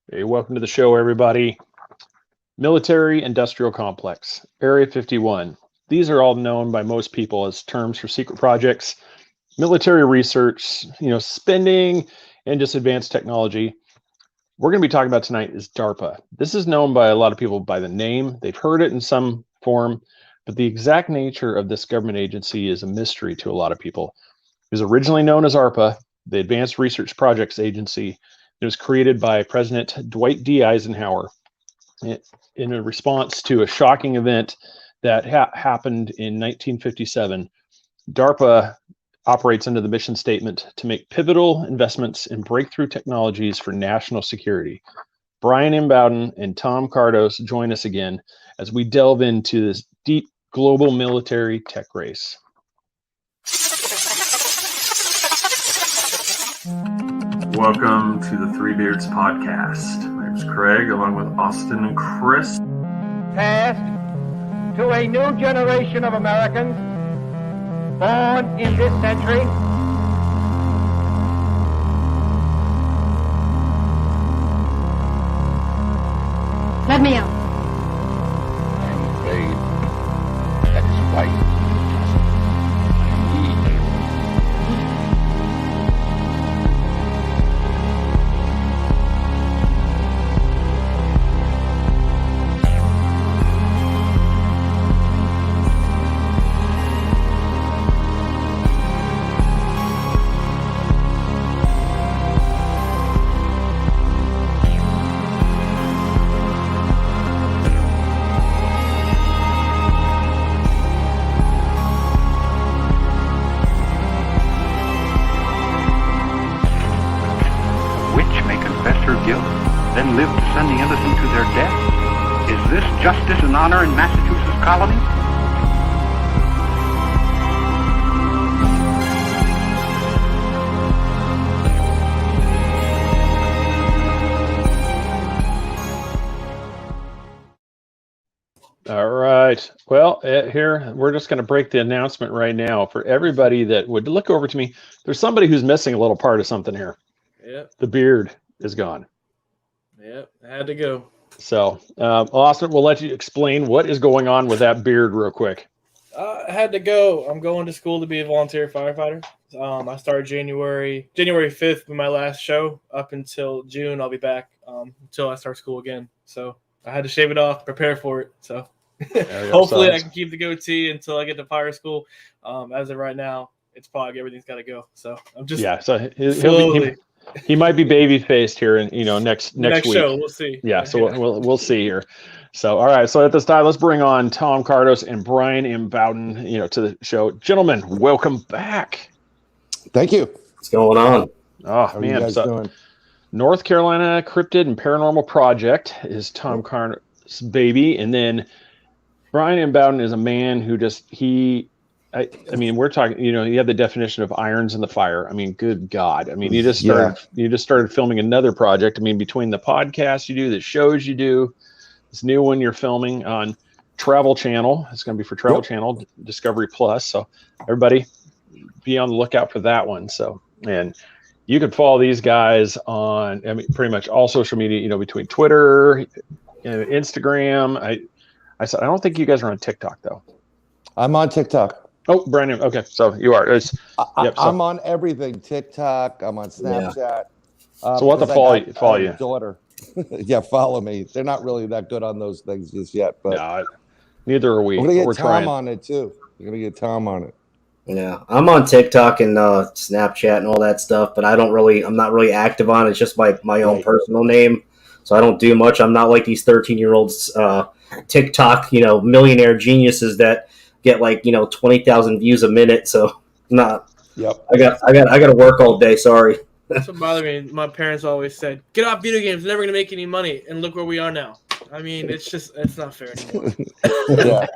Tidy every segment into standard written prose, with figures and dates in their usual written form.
Hey, welcome to the show, everybody. Military Industrial Complex, Area 51. These are all known by most people as terms for secret projects, military research, spending, and just advanced technology. We're going to be talking about tonight is DARPA. This is known by a lot of people by the name. They've heard it in some form, but the exact nature of this government agency is a mystery to a lot of people. It was originally known as ARPA, the Advanced Research Projects Agency. It was created by President Dwight D. Eisenhower in a response to a shocking event that happened in 1957. DARPA operates under the mission statement to make pivotal investments in breakthrough technologies for national security. Bryan M. Bowden and Tom Kardos join us again as we delve into this deep global military tech race. Welcome to the Three Beards podcast. My name is Craig, along with Austin and Chris. Passed to a new generation of Americans born in this century. Let me out. I'm afraid that is quite impossible. I need you. Then live to send the innocent to their death? Is this justice and honor in Massachusetts colony? All right. Well, here we're just going to break the announcement right now for everybody that would look over to me. There's somebody who's missing a little part of something here. Yep. The beard is gone. Yep, I had to go. So, Austin, we'll let you explain what is going on with that beard real quick. I had to go. I'm going to school to be a volunteer firefighter. I started January 5th with my last show. Up until June, I'll be back until I start school again. So I had to shave it off, prepare for it. So hopefully I can keep the goatee until I get to fire school. As of right now, it's probably everything's got to go. So I'm just so he might be baby faced here, and next week. Show we'll see. Yeah, so we'll see here. So all right, so at this time, let's bring on Tom Kardos and Bryan M. Bowden, to the show. Gentlemen, welcome back. Thank you. What's going on? Oh How man, are you guys doing? North Carolina Cryptid and Paranormal Project is Tom Kardos' baby, and then Bryan M. Bowden is a man who I mean, we're talking, you have the definition of irons in the fire. I mean, good God. I mean, you just started filming another project. I mean, between the podcast you do, the shows you do, this new one you're filming on Travel Channel. It's going to be for Travel Channel, Discovery Plus. So everybody be on the lookout for that one. So, and you can follow these guys on, pretty much all social media, between Twitter, Instagram. I don't think you guys are on TikTok though. I'm on TikTok. Oh, Brandon. Okay, so you are. I'm on everything. TikTok. I'm on Snapchat. So we'll have to follow you. Daughter. Yeah, follow me. They're not really that good on those things just yet, but no, neither are we. We're gonna get Tom trying on it too. We're gonna get Tom on it. Yeah, I'm on TikTok and Snapchat and all that stuff, but I'm not really active on it. It's just my own personal name, so I don't do much. I'm not like these 13-year-olds TikTok, millionaire geniuses that get 20,000 views a minute. So not. Yep. I got to work all day. Sorry. That's what bothered me. My parents always said, "Get off video games. Never gonna make any money." And look where we are now. I mean, it's not fair anymore.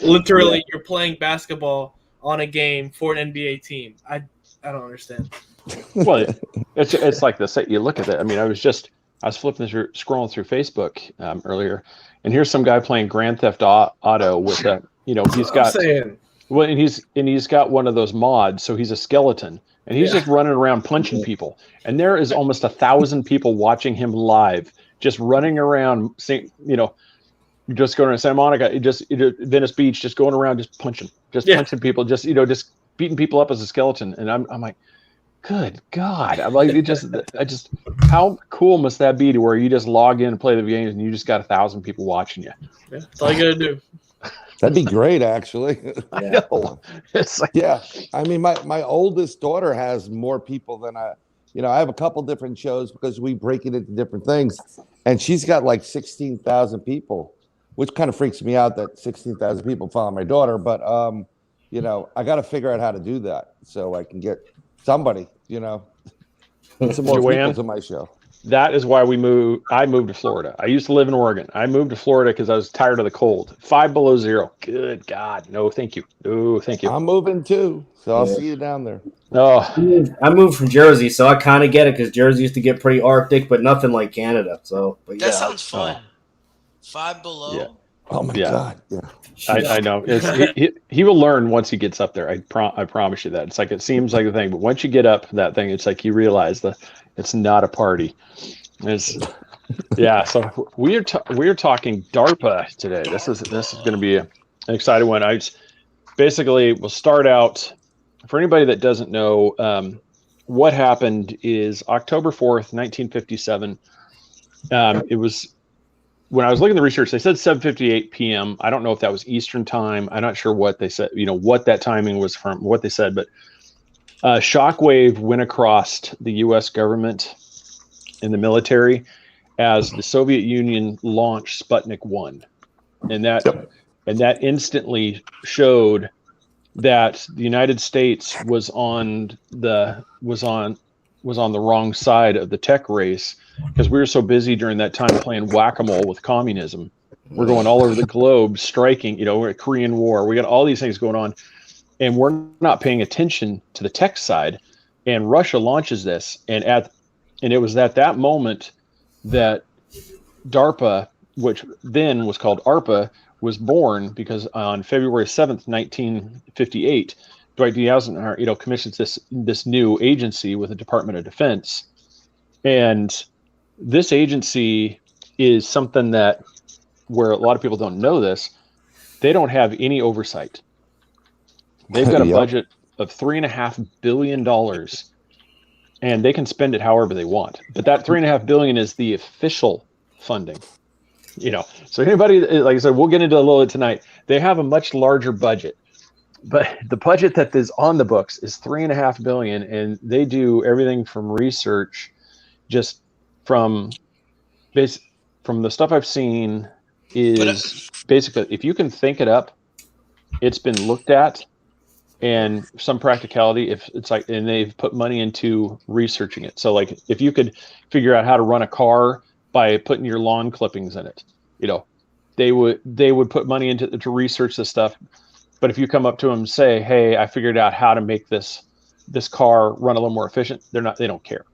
Literally, you're playing basketball on a game for an NBA team. I don't understand. Well, it's like this. You look at it. I mean, I was scrolling through Facebook earlier, and here's some guy playing Grand Theft Auto with a. He's got and he's got one of those mods, so he's a skeleton, and he's just running around punching people. And there is almost 1,000 people watching him live, just running around, just going to Santa Monica, Venice Beach, just going around, just punching people, just beating people up as a skeleton. And I'm like, good God. I'm like, how cool must that be to where you just log in and play the games and you just got 1,000 people watching you? Yeah, that's all you got to do. That'd be great, actually. I know. It's like, yeah. I mean, my oldest daughter has more people than I have a couple different shows because we break it into different things. And she's got like 16,000 people, which kind of freaks me out that 16,000 people follow my daughter. But, I got to figure out how to do that so I can get somebody, some more people to my show. That is why I moved to Florida. I used to live in Oregon. I moved to Florida because I was tired of the cold. 5 below zero. Good God. No, thank you. No, thank you. I'm moving too. So I'll see you down there. Oh, I moved from Jersey, so I kind of get it because Jersey used to get pretty Arctic, but nothing like Canada. So, but that sounds fun. 5 below. Yeah. Oh my God. Yeah. I know. He will learn once he gets up there. I promise you that. It's like, it seems like a thing, but once you get up that thing, it's like you realize that it's not a party. So we are talking DARPA today. This is going to be an exciting one. We'll start out for anybody that doesn't know. What happened is October 4th, 1957. It was when I was looking at the research. They said 7:58 p.m. I don't know if that was Eastern time. I'm not sure what they said. What that timing was from. What they said, but a shockwave went across the U.S. government in the military as the Soviet Union launched Sputnik 1. And that instantly showed that the United States was on the wrong side of the tech race, because we were so busy during that time playing whack-a-mole with communism. We're going all over the globe striking, we're at Korean War. We got all these things going on, and we're not paying attention to the tech side. And Russia launches this, and it was at that moment that DARPA, which then was called ARPA, was born, because on February 7th, 1958, Dwight D. Eisenhower, commissions this new agency with the Department of Defense. And this agency is something that, where a lot of people don't know this, they don't have any oversight. They've got a budget of $3.5 billion. And they can spend it however they want, but that $3.5 billion is the official funding. So anybody, like I said, we'll get into a little bit tonight. They have a much larger budget, but the budget that is on the books is $3.5 billion, and they do everything from research, just from the stuff I've seen is basically, if you can think it up, it's been looked at. And some practicality, if it's like, and they've put money into researching it. So like, if you could figure out how to run a car by putting your lawn clippings in it, they would put money into to research this stuff. But if you come up to them and say, hey, I figured out how to make this car run a little more efficient, they don't care.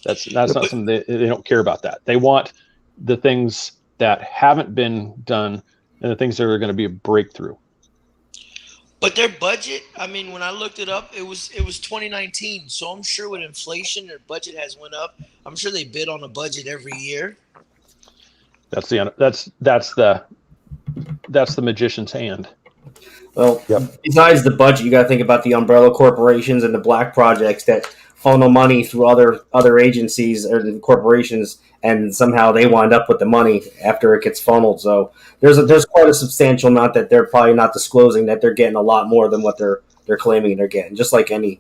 That's not something they don't care about that. They want the things that haven't been done and the things that are going to be a breakthrough. But their budget, I mean, when I looked it up, it was 2019. So I'm sure with inflation, their budget has went up. I'm sure they bid on a budget every year. That's the magician's hand. Well, besides the budget, you got to think about the umbrella corporations and the black projects that funnel money through other agencies or the corporations, and somehow they wind up with the money after it gets funneled. So there's quite a substantial amount that they're probably not disclosing, that they're getting a lot more than what they're claiming they're getting, just like any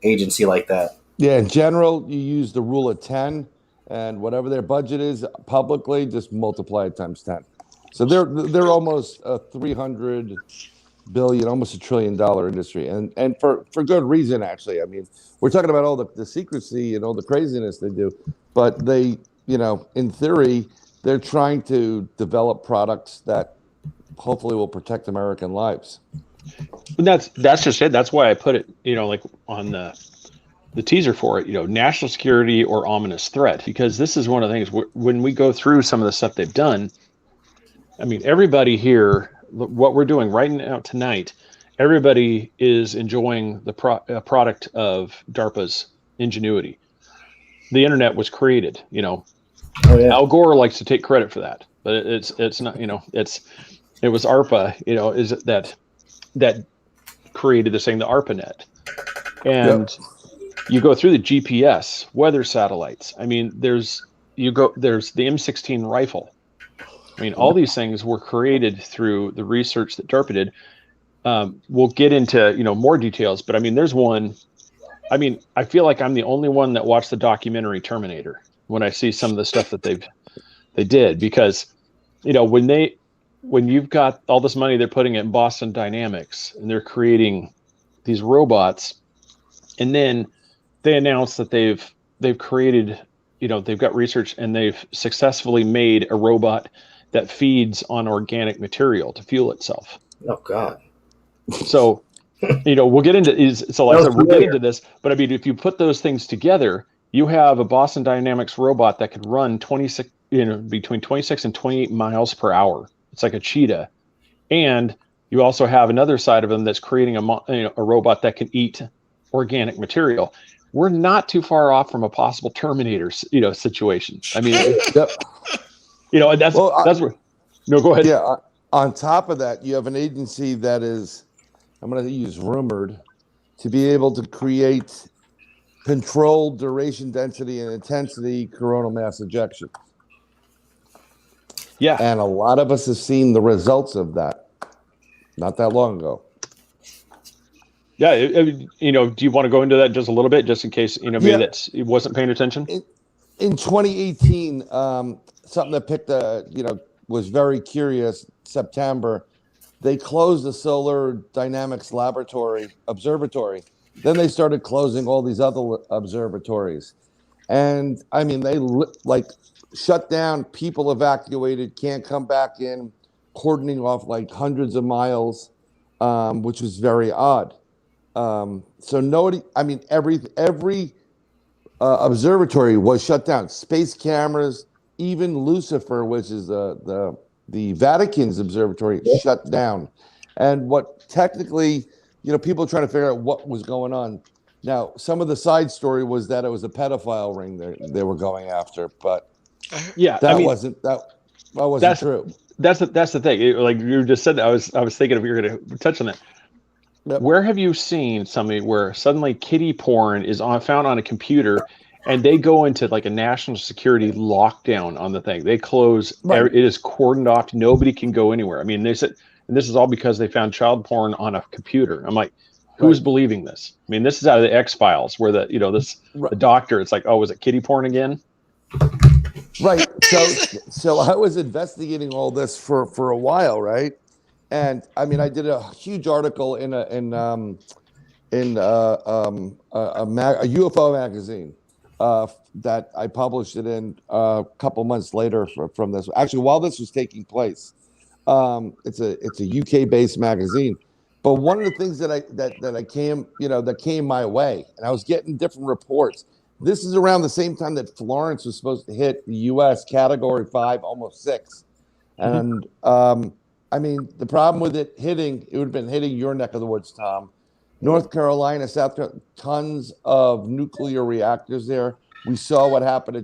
agency like that. Yeah, in general, you use the rule of 10, and whatever their budget is publicly, just multiply it times 10. So they're almost a $300 billion, almost $1 trillion industry, and for good reason, actually. I mean, we're talking about all the secrecy and all the craziness they do, but they, in theory, they're trying to develop products that hopefully will protect American lives. And that's just it. That's why I put it, like on the teaser for it, national security or ominous threat, because this is one of the things when we go through some of the stuff they've done. I mean, everybody here, what we're doing right now tonight, everybody is enjoying the product of DARPA's ingenuity. The internet was created, Oh yeah. Al Gore likes to take credit for that, but it's not. It was ARPA. Is it that created this thing, the ARPANET, and you go through the GPS, weather satellites. I mean, there's the M16 rifle. I mean, all these things were created through the research that DARPA did. We'll get into more details, but I mean, there's one. I mean, I feel like I'm the only one that watched the documentary Terminator when I see some of the stuff that they did, because when you've got all this money they're putting in Boston Dynamics and they're creating these robots, and then they announce that they've created, they've got research and they've successfully made a robot that feeds on organic material to fuel itself. Oh God. So, we'll get into we'll get into this, but I mean, if you put those things together, you have a Boston Dynamics robot that could run between 26 and 28 miles per hour. It's like a cheetah. And you also have another side of them that's creating a robot that can eat organic material. We're not too far off from a possible Terminator, situation. I mean, that's where. No, go ahead. Yeah. On top of that, you have an agency that is, I'm going to use rumored, to be able to create controlled duration, density, and intensity coronal mass ejection. Yeah. And a lot of us have seen the results of that not that long ago. Yeah. Do you want to go into that just a little bit, just in case, maybe it wasn't paying attention? In 2018, something that picked was very curious, September, they closed the Solar Dynamics Observatory. Then they started closing all these other observatories. And I mean, they shut down, people evacuated, can't come back in, cordoning off like hundreds of miles, which was very odd. So nobody, I mean, every observatory was shut down. Space cameras, even Lucifer, which is the Vatican's observatory, shut down. And what technically, people are trying to figure out what was going on. Now, some of the side story was that it was a pedophile ring they were going after, but that wasn't true. That's the thing. Like you just said, I was thinking if you were going to touch on that. Yep. Where have you seen something where suddenly kiddie porn is found on a computer, and they go into like a national security lockdown on the thing? They close. Right. It is cordoned off. Nobody can go anywhere. I mean, they said, and this is all because they found child porn on a computer. I'm like, who's believing this? I mean, this is out of the X-Files, where the doctor. It's like, oh, was it kiddie porn again? Right. So I was investigating all this for a while, right? And I mean, I did a huge article in a UFO magazine that I published it in a couple months later from this. Actually, while this was taking place, it's a UK-based magazine. But one of the things that came my way, and I was getting different reports. This is around the same time that Florence was supposed to hit the U.S. Category 5, almost 6, and I mean, the problem with it would have been hitting your neck of the woods, Tom. North Carolina, South Carolina, tons of nuclear reactors there. We saw what happened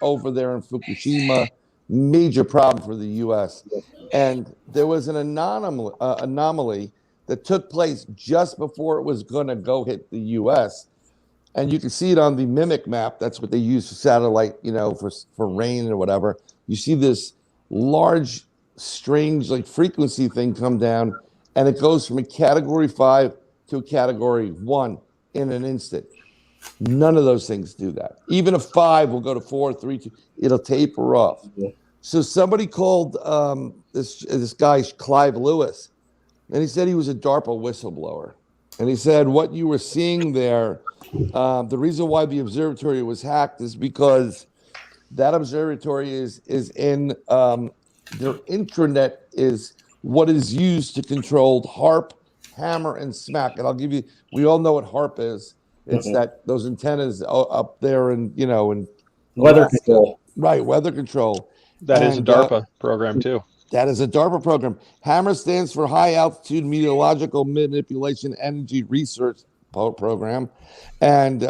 over there in Fukushima. Major problem for the U.S. And there was an anomaly that took place just before it was going to go hit the U.S. And you can see it on the Mimic map. That's what they use for satellite, for rain or whatever. You see this large, strange frequency thing come down, and it goes from a category 5 to a category 1 in an instant. None of those things do that. Even a 5 will go to 4, 3, 2. It'll taper off. Yeah. So somebody called this guy Clive Lewis, and he said he was a DARPA whistleblower. And he said what you were seeing there, the reason why the observatory was hacked is because that observatory is in their intranet is what is used to control HARP, hammer, and smack. And I'll give you, we all know what HARP is. It's those antennas up there in weather control. Right, weather control. That is a DARPA program too. That is a DARPA program. HAMMER stands for High Altitude Meteorological Manipulation Energy Research Program. And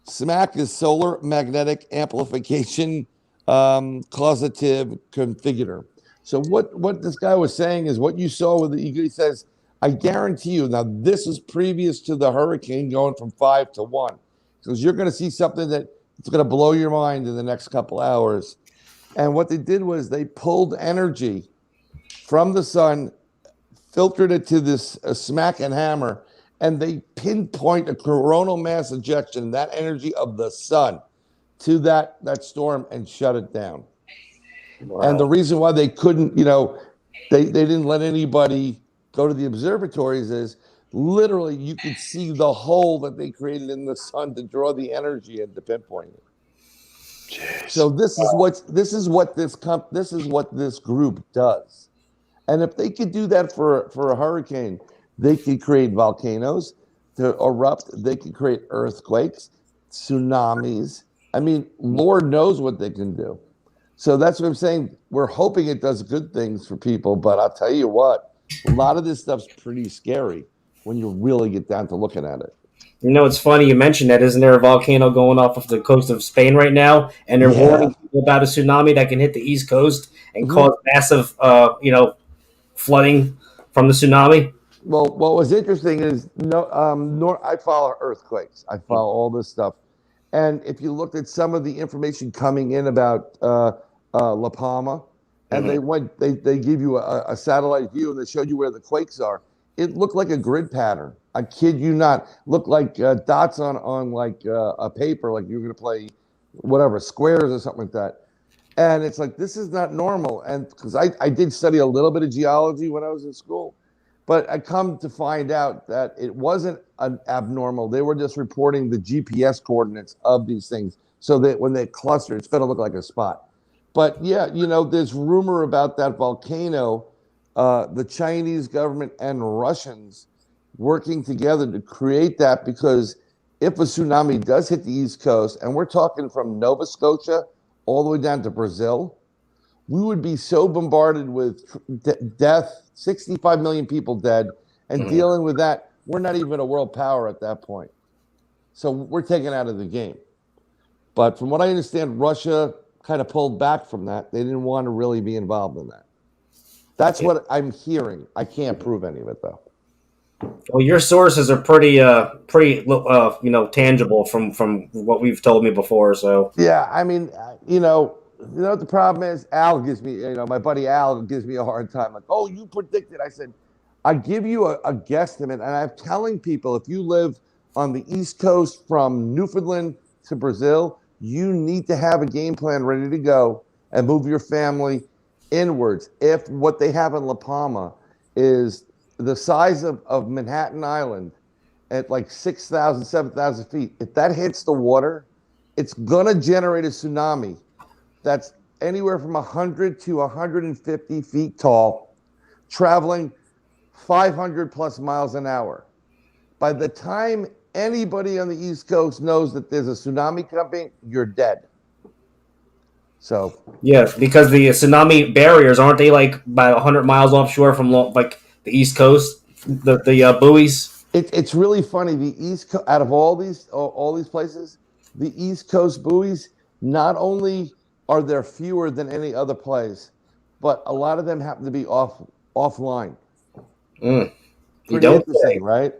SMAC is Solar Magnetic Amplification causative configurator. So what this guy was saying is what you saw with he says, I guarantee you, now this is previous to the hurricane going from 5 to 1, because you're going to see something that it's going to blow your mind in the next couple hours. And what they did was they pulled energy from the sun, filtered it to this smack and hammer, and they pinpoint a coronal mass ejection, that energy of the sun, to that storm and shut it down. Wow. And the reason why they couldn't, they didn't let anybody go to the observatories is literally you could see the hole that they created in the sun to draw the energy and to pinpoint it. Jeez. So this is what this group does. And if they could do that for a hurricane, they could create volcanoes to erupt. They could create earthquakes, tsunamis. I mean, Lord knows what they can do. So that's what I'm saying. We're hoping it does good things for people, but I'll tell you what, a lot of this stuff's pretty scary when you really get down to looking at it. It's funny you mentioned that. Isn't there a volcano going off of the coast of Spain right now? And they're warning people about a tsunami that can hit the East Coast and cause massive, flooding from the tsunami. Well, what was interesting is I follow earthquakes. I follow all this stuff. And if you looked at some of the information coming in about La Palma, and they give you a satellite view and they showed you where the quakes are, it looked like a grid pattern. I kid you not. Looked like dots on like a paper, like you were going to play whatever, squares or something like that. And it's like, this is not normal. And because I did study a little bit of geology when I was in school, but I come to find out that it wasn't an abnormal. They were just reporting the GPS coordinates of these things so that when they cluster, it's going to look like a spot. But yeah, there's rumor about that volcano, the Chinese government and Russians working together to create that, because if a tsunami does hit the East Coast, and we're talking from Nova Scotia all the way down to Brazil, we would be so bombarded with death, 65 million people dead, and dealing with that, we're not even a world power at that point. So we're taken out of the game. But from what I understand, Russia kind of pulled back from that. They didn't want to really be involved in that. That's what I'm hearing. I can't prove any of it, though. Well, your sources are pretty tangible from what we've told me before. So yeah, I mean, what the problem is? Al gives me, my buddy Al gives me a hard time. Like, oh, you predicted. I said, I give you a guesstimate, and I'm telling people, if you live on the East Coast from Newfoundland to Brazil, you need to have a game plan ready to go and move your family inwards. If what they have in La Palma is the size of Manhattan Island at like 6,000, 7,000 feet, if that hits the water, it's going to generate a tsunami that's anywhere from 100 to 150 feet tall, traveling 500 plus miles an hour. By the time anybody on the East Coast knows that there's a tsunami coming, you're dead. So yeah, because the tsunami barriers, aren't they like about 100 miles offshore from like the East Coast, the buoys? It's really funny. The East Coast, out of all these places, the East Coast buoys, not only are there fewer than any other place, but a lot of them happen to be offline. You Pretty don't interesting, say. Right?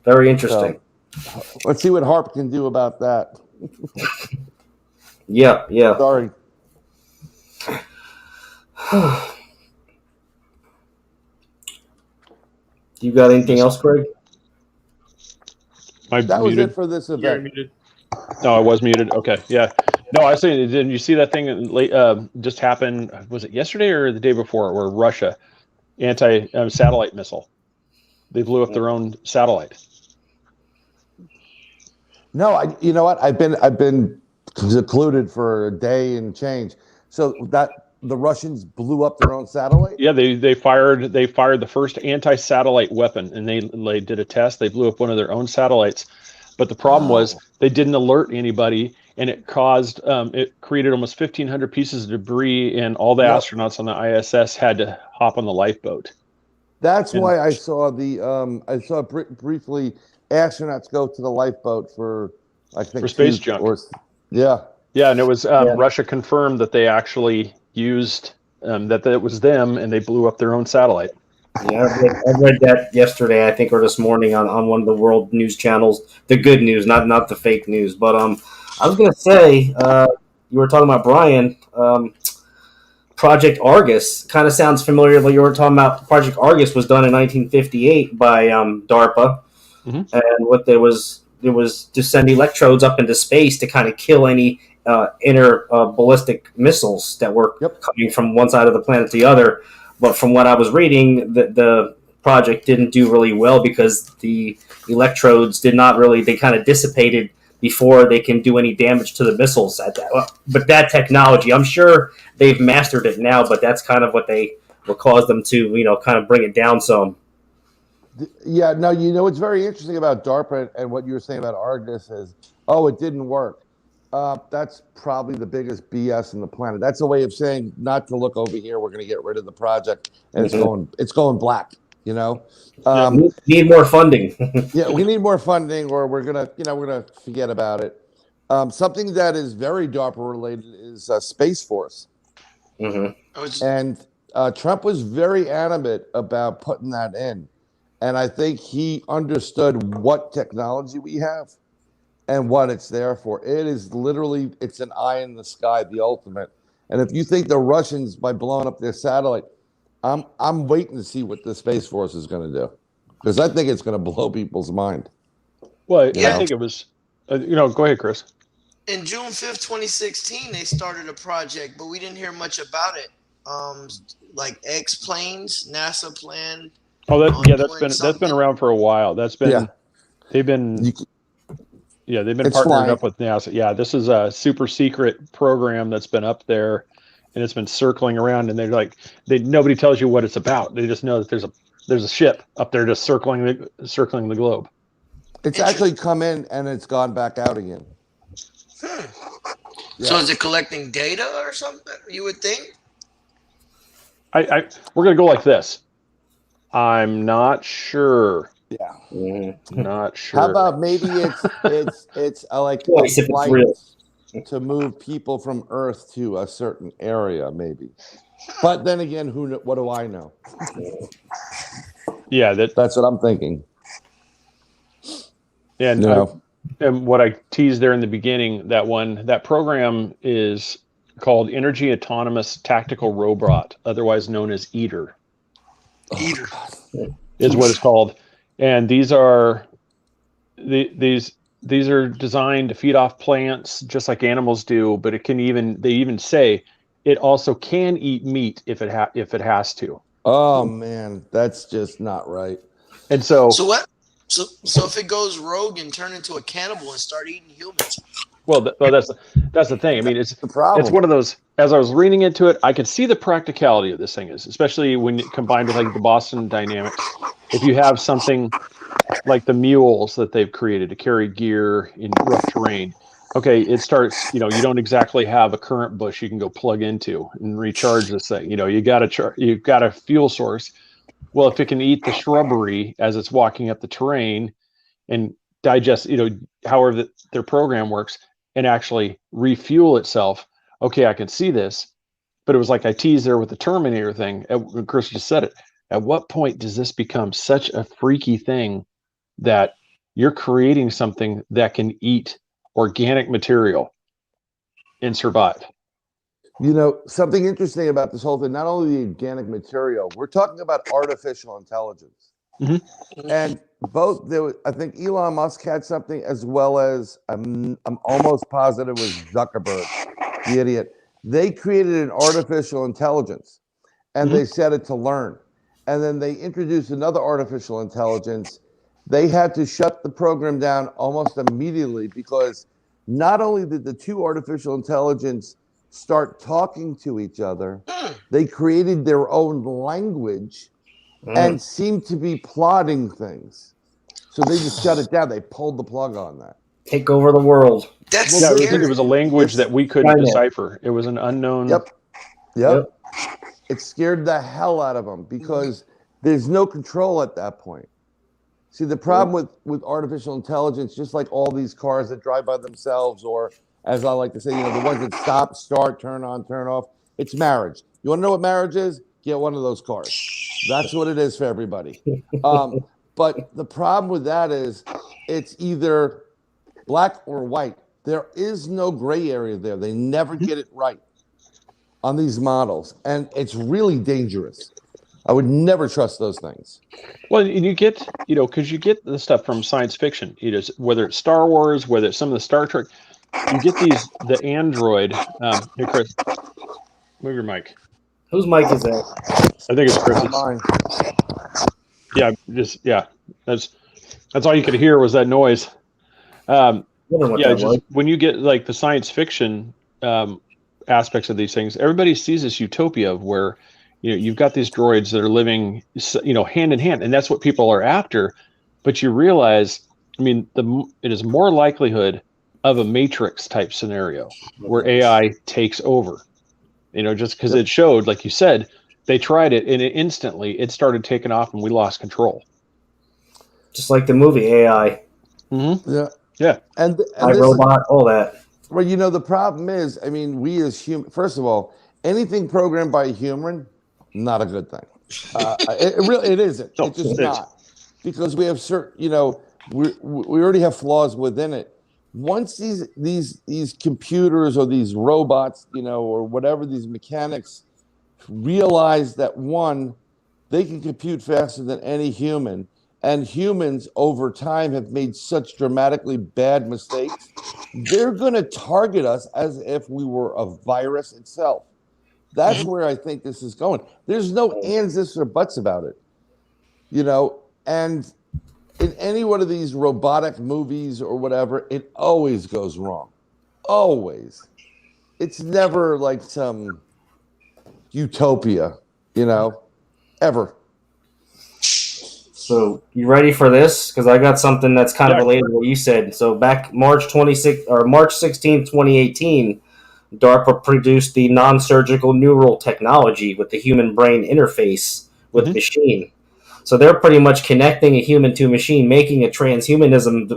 Very interesting. So, let's see what HAARP can do about that. Yeah. Sorry. You got anything else, Craig? That was it for this You're event. muted. No, I was muted. Okay, yeah. No, I was saying, did you see that thing that just happened? Was it yesterday or the day before? Where Russia anti-satellite missile, they blew up their own satellite. No, you know what? I've been secluded for a day and change. So that the Russians blew up their own satellite? Yeah, they fired the first anti-satellite weapon, and they did a test. They blew up one of their own satellites, but the problem was they didn't alert anybody, and it created almost 1,500 pieces of debris, and all the astronauts on the ISS had to hop on the lifeboat. That's why I saw briefly astronauts go to the lifeboat for, I think, for space junk. Yeah. Yeah, and it was Yeah. Russia confirmed that they actually used that it was them, and they blew up their own satellite. Yeah, I read that yesterday, I think, or this morning on one of the world news channels. The good news, not the fake news. But I was gonna say, you were talking about Brian. Project Argus kind of sounds familiar. Like you were talking about, Project Argus was done in 1958 by DARPA, Mhm. and what there was to send electrodes up into space to kind of kill any inner ballistic missiles that were coming from one side of the planet to the other. But from what I was reading, the project didn't do really well because the electrodes did not really, they kind of dissipated before they can do any damage to the missiles at that. But that technology, I'm sure they've mastered it now, but that's kind of what caused them to, kind of bring it down some. Yeah, no, what's very interesting about DARPA and what you were saying about Argus is, it didn't work. That's probably the biggest BS in the planet. That's a way of saying not to look over here. We're going to get rid of the project, and it's going black. Need more funding. Yeah, we need more funding, or we're gonna forget about it. Something that is very DARPA related is Space Force, and Trump was very adamant about putting that in, and I think he understood what technology we have and what it's there for. It is literally, it's an eye in the sky, the ultimate. And if you think the Russians, by blowing up their satellite, I'm waiting to see what the Space Force is going to do, because I think it's going to blow people's mind. Well, I think it was, go ahead, Chris. In June 5th, 2016, they started a project, but we didn't hear much about it. Like X-planes, NASA planned. Oh, that's been around for a while. They've been partnered up with NASA. Yeah, this is a super secret program that's been up there, and it's been circling around. And nobody tells you what it's about. They just know that there's a ship up there just circling the globe. It's actually come in and it's gone back out again. Yeah. So is it collecting data or something? You would think. We're gonna go like this. I'm not sure. Yeah. Not sure. How about maybe it's like a flight to move people from Earth to a certain area, maybe. But then again, what do I know? Yeah, that's what I'm thinking. And and what I teased there in the beginning, that program is called Energy Autonomous Tactical Robot, otherwise known as EATR. EATR is what it's called. And these are designed to feed off plants just like animals do, but they even say it also can eat meat if it has to. Oh man, that's just not right. And so what? So if it goes rogue and turn into a cannibal and start eating humans. Well, that's the thing. I mean, it's the problem. It's one of those. As I was reading into it, I could see the practicality of this thing is, especially when combined with like the Boston Dynamics. If you have something like the mules that they've created to carry gear in rough terrain, okay, it starts. You don't exactly have a current bush you can go plug into and recharge this thing. You've got a fuel source. Well, if it can eat the shrubbery as it's walking up the terrain and digest, however their program works, and actually refuel itself, okay, I can see this. But it was like I teased there with the Terminator thing. Chris just said it. At what point does this become such a freaky thing that you're creating something that can eat organic material and survive? Something interesting about this whole thing, not only the organic material, we're talking about artificial intelligence. Mm-hmm. And I think Elon Musk had something, as well as I'm almost positive it was Zuckerberg, the idiot. They created an artificial intelligence and they set it to learn. And then they introduced another artificial intelligence. They had to shut the program down almost immediately because not only did the two artificial intelligence start talking to each other, they created their own language and seemed to be plotting things. So they just shut it down. They pulled the plug on that. Take over the world. That's scary. It was a language that we couldn't decipher. It was an unknown. Yep. It scared the hell out of them because there's no control at that point. See, the problem with artificial intelligence, just like all these cars that drive by themselves or as I like to say, the ones that stop, start, turn on, turn off. It's marriage. You want to know what marriage is? Get one of those cars. That's what it is for everybody. But the problem with that is it's either black or white. There is no gray area there. They never get it right on these models. And it's really dangerous. I would never trust those things. Well, and you get, because you get the stuff from science fiction, whether it's Star Wars, whether it's some of the Star Trek, you get the android. Hey, Chris, move your mic. Whose mic is that? I think it's Chris's. Mine. Yeah, that's all you could hear was that noise. When you get like the science fiction aspects of these things, everybody sees this utopia of where you've got these droids that are living hand in hand, and that's what people are after. But you realize, it is more likelihood of a Matrix type scenario where AI takes over. Just because it showed, like you said, they tried it and instantly it started taking off and we lost control. Just like the movie AI. Mm-hmm. Yeah. And iRobot, all that. Well, the problem is, we as human, first of all, anything programmed by a human, not a good thing. It isn't. No, it's just not. Because we have certain, we already have flaws within it. Once these computers or these robots, or whatever, these mechanics realize that, one, they can compute faster than any human, and humans over time have made such dramatically bad mistakes, they're going to target us as if we were a virus itself. That's where I think this is going. There's no ands, ifs, or buts about it, and in any one of these robotic movies or whatever, it always goes wrong. Always. It's never like some utopia, ever. So you ready for this? Because I got something that's kind of related to what you said. So back March 16, 2018, DARPA produced the non-surgical neural technology with the human brain interface with machine. So they're pretty much connecting a human to a machine, making a transhumanism,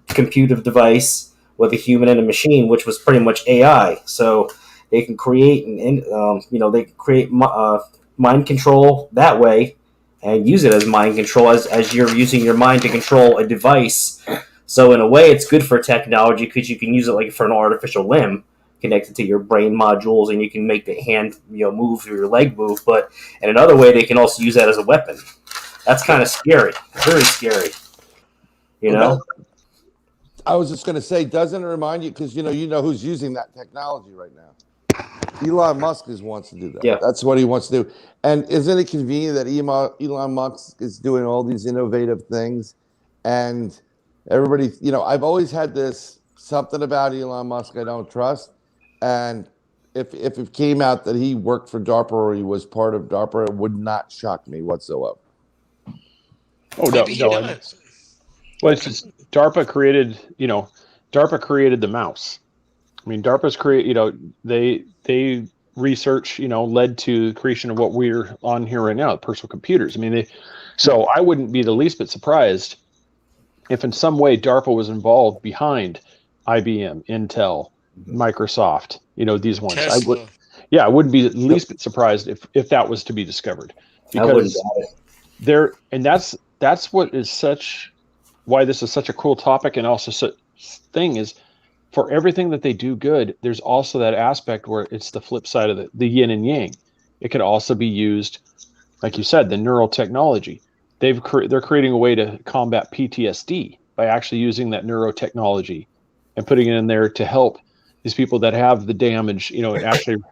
computer device with a human and a machine, which was pretty much AI. So they can create mind control that way, and use it as mind control as you're using your mind to control a device. So in a way, it's good for technology because you can use it like for an artificial limb connected to your brain modules, and you can make the hand move or your leg move. But in another way, they can also use that as a weapon. That's kind of scary, very scary. I was just going to say, doesn't it remind you, because you know who's using that technology right now? Elon Musk wants to do that. Yeah, that's what he wants to do. And isn't it convenient that Elon Musk is doing all these innovative things, and everybody, I've always had this something about Elon Musk I don't trust. And if it came out that he worked for DARPA or he was part of DARPA, it would not shock me whatsoever. Oh, no. Well, it's just DARPA created the mouse. DARPA's they research, led to the creation of what we're on here right now, personal computers. So I wouldn't be the least bit surprised if in some way DARPA was involved behind IBM, Intel, Microsoft, these ones. Tesla. I wouldn't be the least bit surprised if that was to be discovered, because that's what is why this is such a cool topic, and also such thing is, for everything that they do good, there's also that aspect where it's the flip side of the yin and yang. It could also be used, like you said, the neural technology. They're creating a way to combat PTSD by actually using that neurotechnology and putting it in there to help these people that have the damage, and actually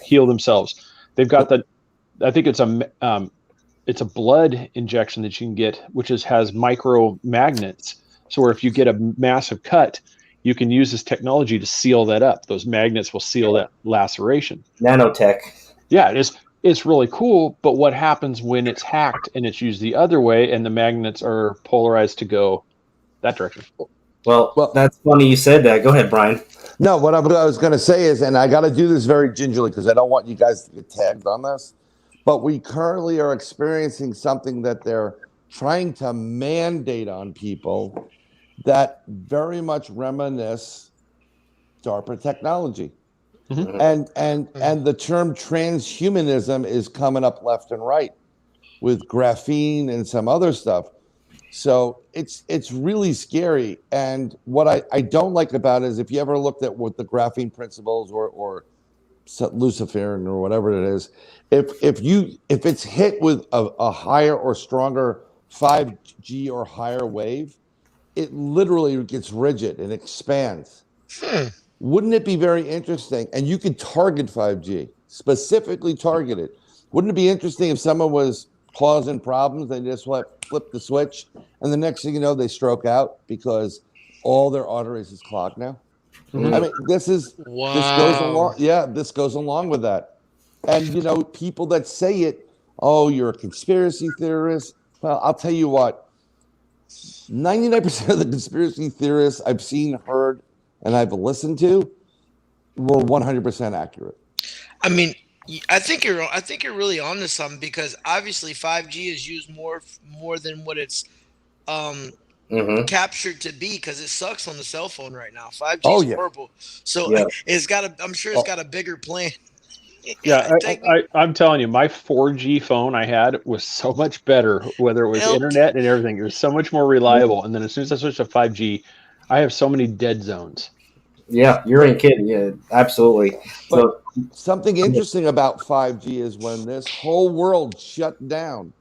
heal themselves. They've got I think it's a blood injection that you can get, which has micro magnets. So where if you get a massive cut, you can use this technology to seal that up. Those magnets will seal that laceration. Nanotech. Yeah, it's really cool. But what happens when it's hacked and it's used the other way and the magnets are polarized to go that direction? Well, that's funny you said that. Go ahead, Brian. No, what I was going to say is, and I got to do this very gingerly because I don't want you guys to get tagged on this, but we currently are experiencing something that they're trying to mandate on people that very much reminisce DARPA technology. Mhm. And the term transhumanism is coming up left and right with graphene and some other stuff. So it's really scary. And what I don't like about it is, if you ever looked at what the graphene principles or Luciferin or whatever it is, if it's hit with a higher or stronger 5G or higher wave, it literally gets rigid and expands. Wouldn't it be very interesting? And you could target 5G, specifically target it. Wouldn't it be interesting if someone was causing problems, they just flip the switch, and the next thing you know, they stroke out because all their arteries is clogged now? I mean, this goes along. Yeah, this goes along with that. And people that say it, oh, you're a conspiracy theorist. Well, I'll tell you what. 99% of the conspiracy theorists I've seen, heard, and I've listened to were 100% accurate. I mean, I think you're really onto something, because obviously 5G is used more than what it's captured to be, because it sucks on the cell phone right now. 5G is horrible. So I'm sure it's got a bigger plan. Yeah, I'm telling you, my 4G phone I had was so much better, whether it was internet and everything. It was so much more reliable. And then as soon as I switched to 5G, I have so many dead zones. Yeah, you ain't kidding. Yeah, absolutely. But something interesting about 5G is when this whole world shut down,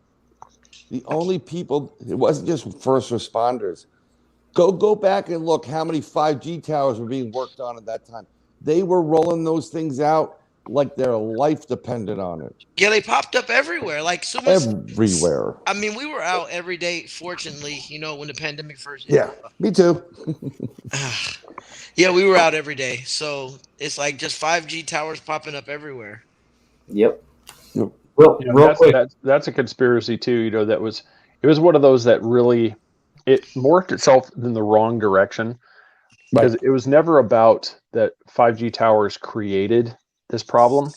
the only people, it wasn't just first responders. Go back and look how many 5G towers were being worked on at that time. They were rolling those things out like their life depended on it. Yeah, they popped up everywhere. Like so much. Everywhere. I mean, we were out every day, fortunately, when the pandemic first hit. Yeah, me too. Yeah, we were out every day. So it's like just 5G towers popping up everywhere. Yep. Well, real quick. That's a conspiracy too. It was one of those that really, it morphed itself in the wrong direction, because it was never about that 5G towers created this problem.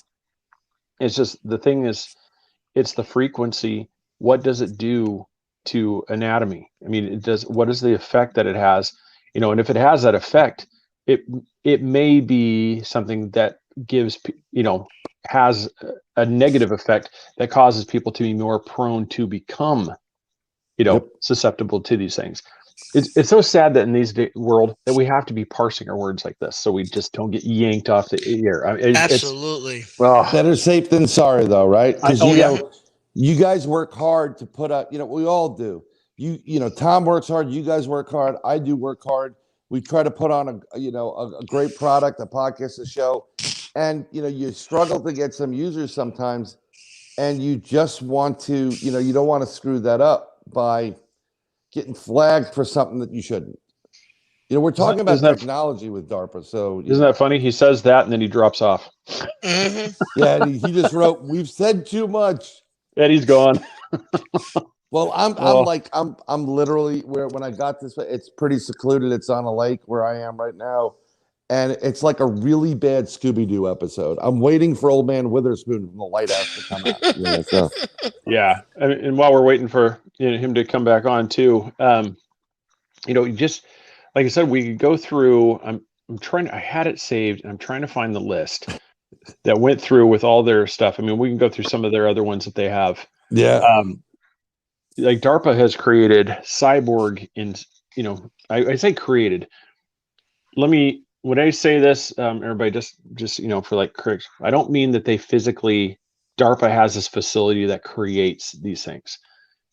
It's just, the thing is, it's the frequency. What does it do to anatomy? I mean, what is the effect that it has? And if it has that effect, it may be something that gives, has a negative effect that causes people to be more prone to become, susceptible to these things. It's so sad that in these world that we have to be parsing our words like this, so we just don't get yanked off the air. Absolutely. Better safe than sorry, though, right? Because you guys work hard to put up. We all do. Tom works hard. You guys work hard. I do work hard. We try to put on a great product, a podcast, a show, and you struggle to get some users sometimes, and you just want to, you don't want to screw that up by getting flagged for something that you shouldn't. We're talking about technology with DARPA, so isn't that funny? He says that and then he drops off. Yeah, and he just wrote, "We've said too much," and he's gone. Well, I'm literally when I got this, it's pretty secluded. It's on a lake where I am right now, and it's like a really bad Scooby-Doo episode. I'm waiting for Old Man Witherspoon from the lighthouse to come out. Yeah, and while we're waiting for him to come back on too, just like I said, we could go through. I'm trying. I had it saved, and I'm trying to find the list that went through with all their stuff. I mean, we can go through some of their other ones that they have. Yeah. Like DARPA has created Cyborg in, I say created. When I say this, everybody just for like critics, I don't mean that they physically, DARPA has this facility that creates these things.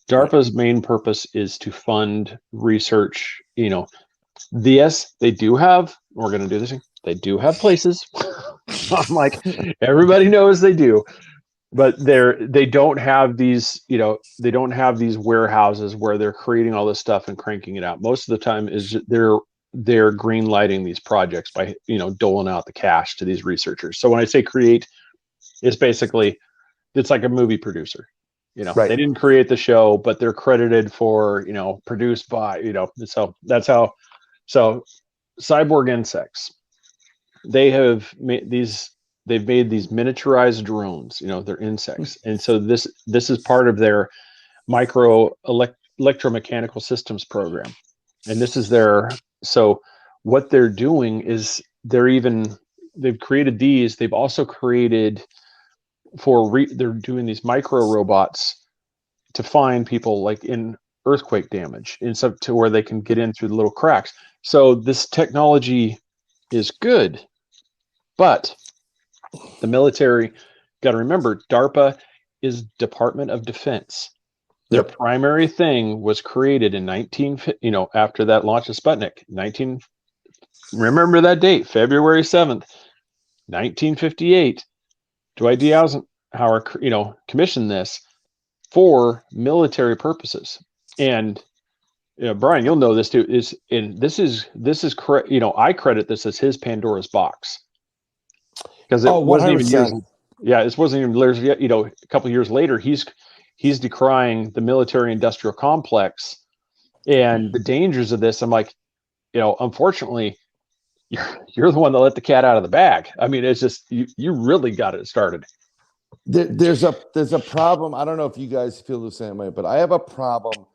DARPA's main purpose is to fund research. Yes, they do have, we're going to do this thing. They do have places. I'm like, everybody knows they do. But they don't have these, they don't have these warehouses where they're creating all this stuff and cranking it out. Most of the time is they're green lighting these projects by, doling out the cash to these researchers. So when I say create, it's basically, it's like a movie producer. They didn't create the show, but they're credited for, produced by, so that's how. So Cyborg insects, they have made these. They've made these miniaturized drones, they're insects. And so this is part of their electromechanical systems program. And this is so what they're doing is they've created these. They've also created they're doing these micro robots to find people like in earthquake damage, and so to where they can get in through the little cracks. So this technology is good, but the military, got to remember, DARPA is Department of Defense. Their primary thing was created in after that launch of Sputnik, remember that date, February 7th, 1958. Dwight D. Eisenhower, commissioned this for military purposes. And Brian, you'll know this too. This is correct. I credit this as his Pandora's box, because it wasn't even years. Yeah, this wasn't even years yet. A couple of years later, he's decrying the military-industrial complex and the dangers of this. I'm like, unfortunately, you're the one that let the cat out of the bag. I mean, it's just you really got it started. There's a problem. I don't know if you guys feel the same way, but I have a problem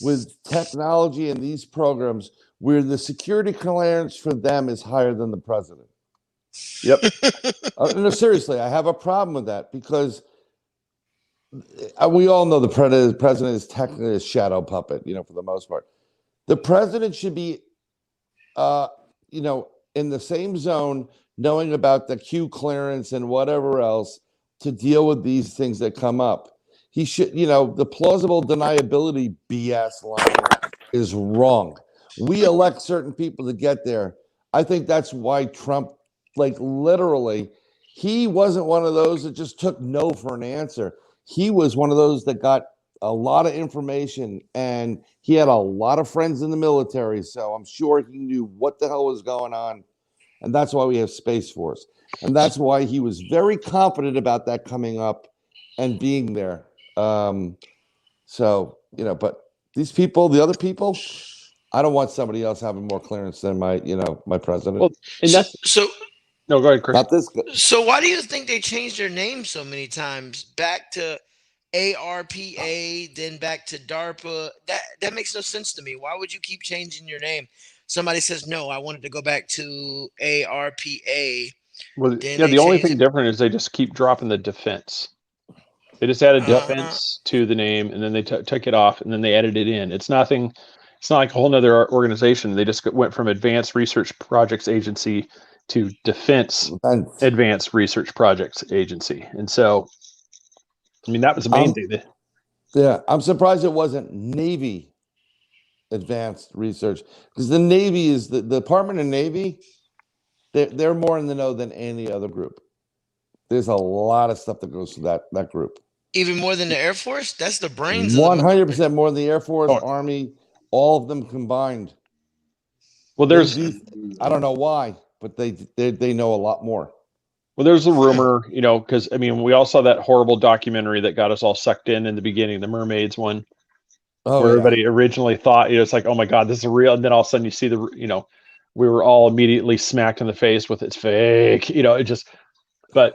with technology and these programs where the security clearance for them is higher than the president. Yep. No, seriously, I have a problem with that, because we all know the president is technically a shadow puppet, for the most part. The president should be, in the same zone, knowing about the Q clearance and whatever else to deal with these things that come up. He should, the plausible deniability BS line is wrong. We elect certain people to get there. I think that's why Trump, literally, he wasn't one of those that just took no for an answer. He was one of those that got a lot of information, and he had a lot of friends in the military, so I'm sure he knew what the hell was going on. And that's why we have Space Force. And that's why he was very confident about that coming up and being there. But these people, the other people, I don't want somebody else having more clearance than my president. Well, and that's no, go ahead, Chris. Not this. So why do you think they changed their name so many times? Back to ARPA, then back to DARPA. That makes no sense to me. Why would you keep changing your name? Somebody says, no, I wanted to go back to ARPA. Well, the only thing different is they just keep dropping the defense. They just added defense to the name, and then they took it off, and then they added it in. It's nothing. It's not like a whole nother organization. They just went from Advanced Research Projects Agency to Defense Advanced Research Projects Agency. And so, I mean, that was the main thing. Yeah, I'm surprised it wasn't Navy Advanced Research, because the Navy is the Department of Navy. They're more in the know than any other group. There's a lot of stuff that goes to that group. Even more than the Air Force? That's the brains. 100% more than the Air Force, Army, all of them combined. Well, I don't know why, but they know a lot more. Well, there's a rumor, because we all saw that horrible documentary that got us all sucked in the beginning, the Mermaids one, where everybody originally thought, it's like, oh my God, this is real, and then all of a sudden you see we were all immediately smacked in the face with it's fake, but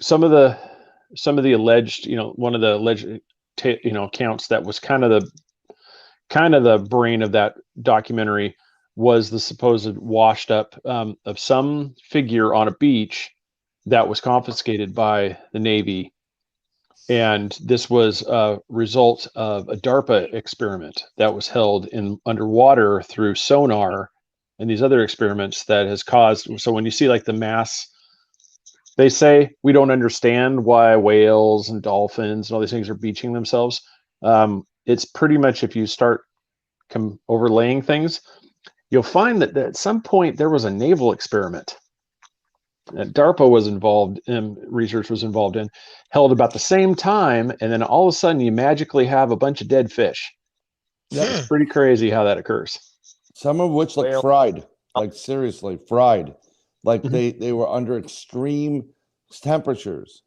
some of the alleged, one of the alleged, accounts that was kind of the brain of that documentary was the supposed washed up of some figure on a beach that was confiscated by the Navy. And this was a result of a DARPA experiment that was held underwater through sonar and these other experiments that has caused. So when you see the mass, they say we don't understand why whales and dolphins and all these things are beaching themselves. It's pretty much, if you start overlaying things, you'll find that at some point there was a naval experiment that DARPA was involved in, research was involved in, held about the same time, and then all of a sudden you magically have a bunch of dead fish. It's pretty crazy how that occurs. Some of which look fried, seriously fried, they were under extreme temperatures.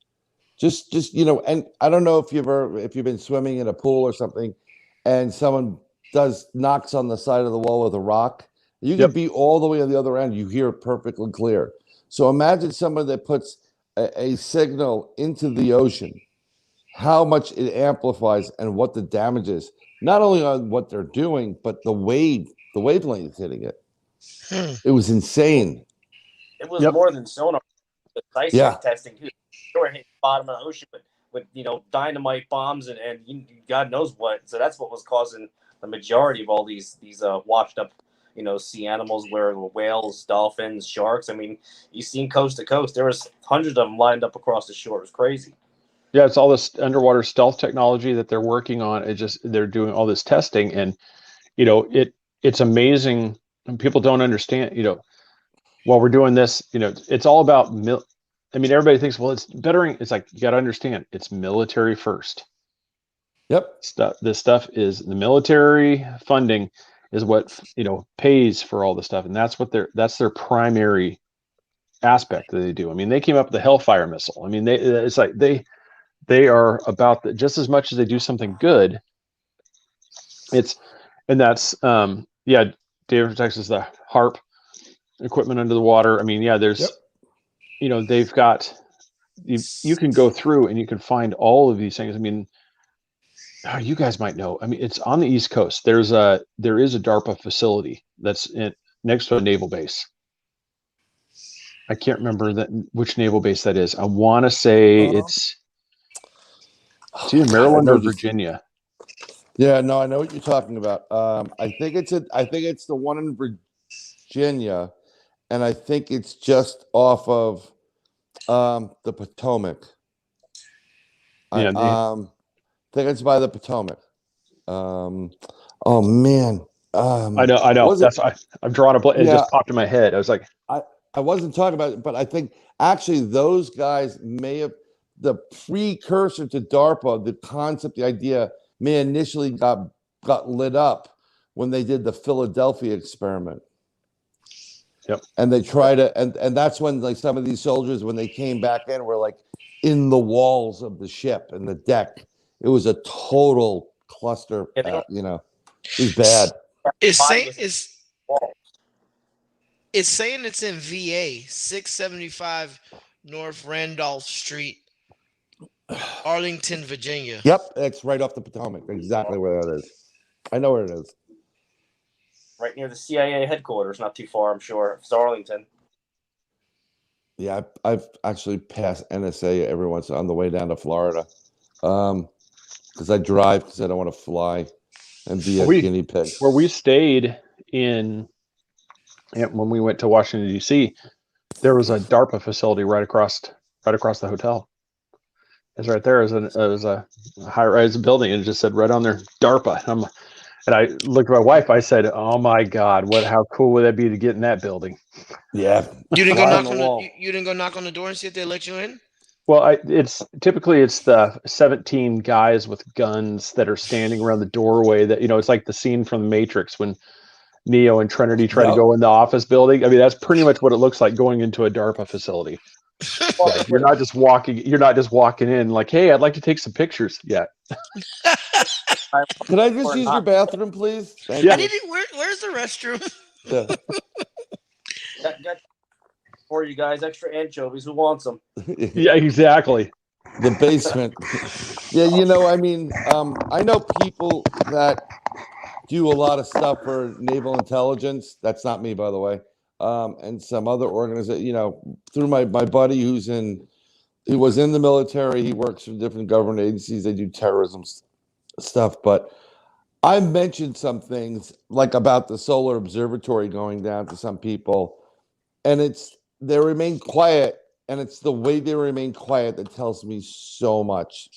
Just and I don't know if you've been swimming in a pool or something, and someone knocks on the side of the wall with a rock. You can be all the way on the other end. You hear it perfectly clear. So imagine someone that puts a signal into the ocean, how much it amplifies and what the damage is, not only on what they're doing, but the wavelength hitting it. It was insane. It was more than sonar. The seismic testing too. They were hitting the bottom of the ocean with dynamite bombs and God knows what. So that's what was causing the majority of all these washed up sea animals, where whales, dolphins, sharks. I mean, you seen coast to coast. There was hundreds of them lined up across the shore. It was crazy. Yeah, it's all this underwater stealth technology that they're working on. They're doing all this testing, and it's amazing. And people don't understand. While we're doing this, it's all about everybody thinks, well, it's bettering. It's like, you got to understand, it's military first. Yep. This stuff is the military funding is what pays for all the stuff, and that's their primary aspect that they do. I mean, they came up with the Hellfire missile. I mean, they are about just as much as they do something good. That's David from Texas, the HARP equipment under the water. I mean, there's they've got you can go through and you can find all of these things. I mean, you guys might know. I mean, it's on the East Coast. There is a DARPA facility that's next to a naval base. I can't remember which naval base that is. I want to say it's either Maryland or Virginia. Yeah, no, I know what you're talking about. I think it's the one in Virginia, and I think it's just off of the Potomac. I think it's by the Potomac. Oh man. I know. I'm drawing a blank. It just popped in my head. I was like, I wasn't talking about it, but I think actually those guys may have the precursor to DARPA, the concept, the idea may initially got lit up when they did the Philadelphia experiment. Yep. And they tried to, and that's when like some of these soldiers, when they came back in, were like in the walls of the ship and the deck. It was a total cluster. It was bad. It's saying it's in VA, 675 North Randolph Street, Arlington, Virginia. Yep, it's right off the Potomac. Exactly where that is. I know where it is. Right near the CIA headquarters, not too far, I'm sure. It's Arlington. Yeah, I've actually passed NSA every once on the way down to Florida. Because I drive because I don't want to fly and be a guinea pig. Where we stayed when we went to Washington, D.C., there was a DARPA facility right across the hotel. It's right there. It was a high-rise building, and it just said right on there, DARPA. And I looked at my wife. I said, "Oh my God, how cool would that be to get in that building?" Yeah. You didn't go knock on the door and see if they let you in? Well, it's typically the 17 guys with guns that are standing around the doorway. That it's like the scene from The Matrix when Neo and Trinity try to go in the office building. I mean, that's pretty much what it looks like going into a DARPA facility. You're not just walking in like, "Hey, I'd like to take some pictures." Yeah. Can I just use your bathroom, please? Where's the restroom? Got for you guys, extra anchovies. Who wants them? Yeah, exactly. The basement. Yeah, I know people that do a lot of stuff for naval intelligence. That's not me, by the way. And some other organization, through my buddy he was in the military. He works for different government agencies. They do terrorism stuff. But I mentioned some things like about the solar observatory going down to some people, and they remain quiet, and it's the way they remain quiet that tells me so much.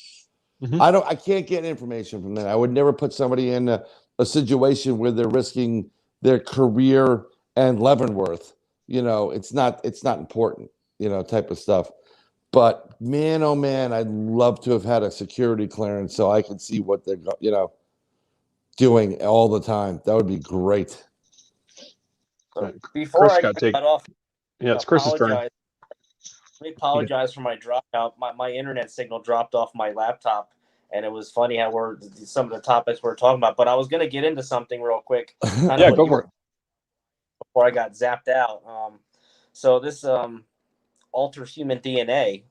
Mm-hmm. I can't get information from that. I would never put somebody in a situation where they're risking their career and Leavenworth. It's not important, type of stuff. But man, oh man, I'd love to have had a security clearance so I could see what they're, doing all the time. That would be great. So before I cut off, it's Chris's turn. Let me apologize for my dropout. My internet signal dropped off my laptop, and it was funny how some of the topics we're talking about. But I was going to get into something real quick. Yeah, go for it. Before I got zapped out. So this alters human DNA.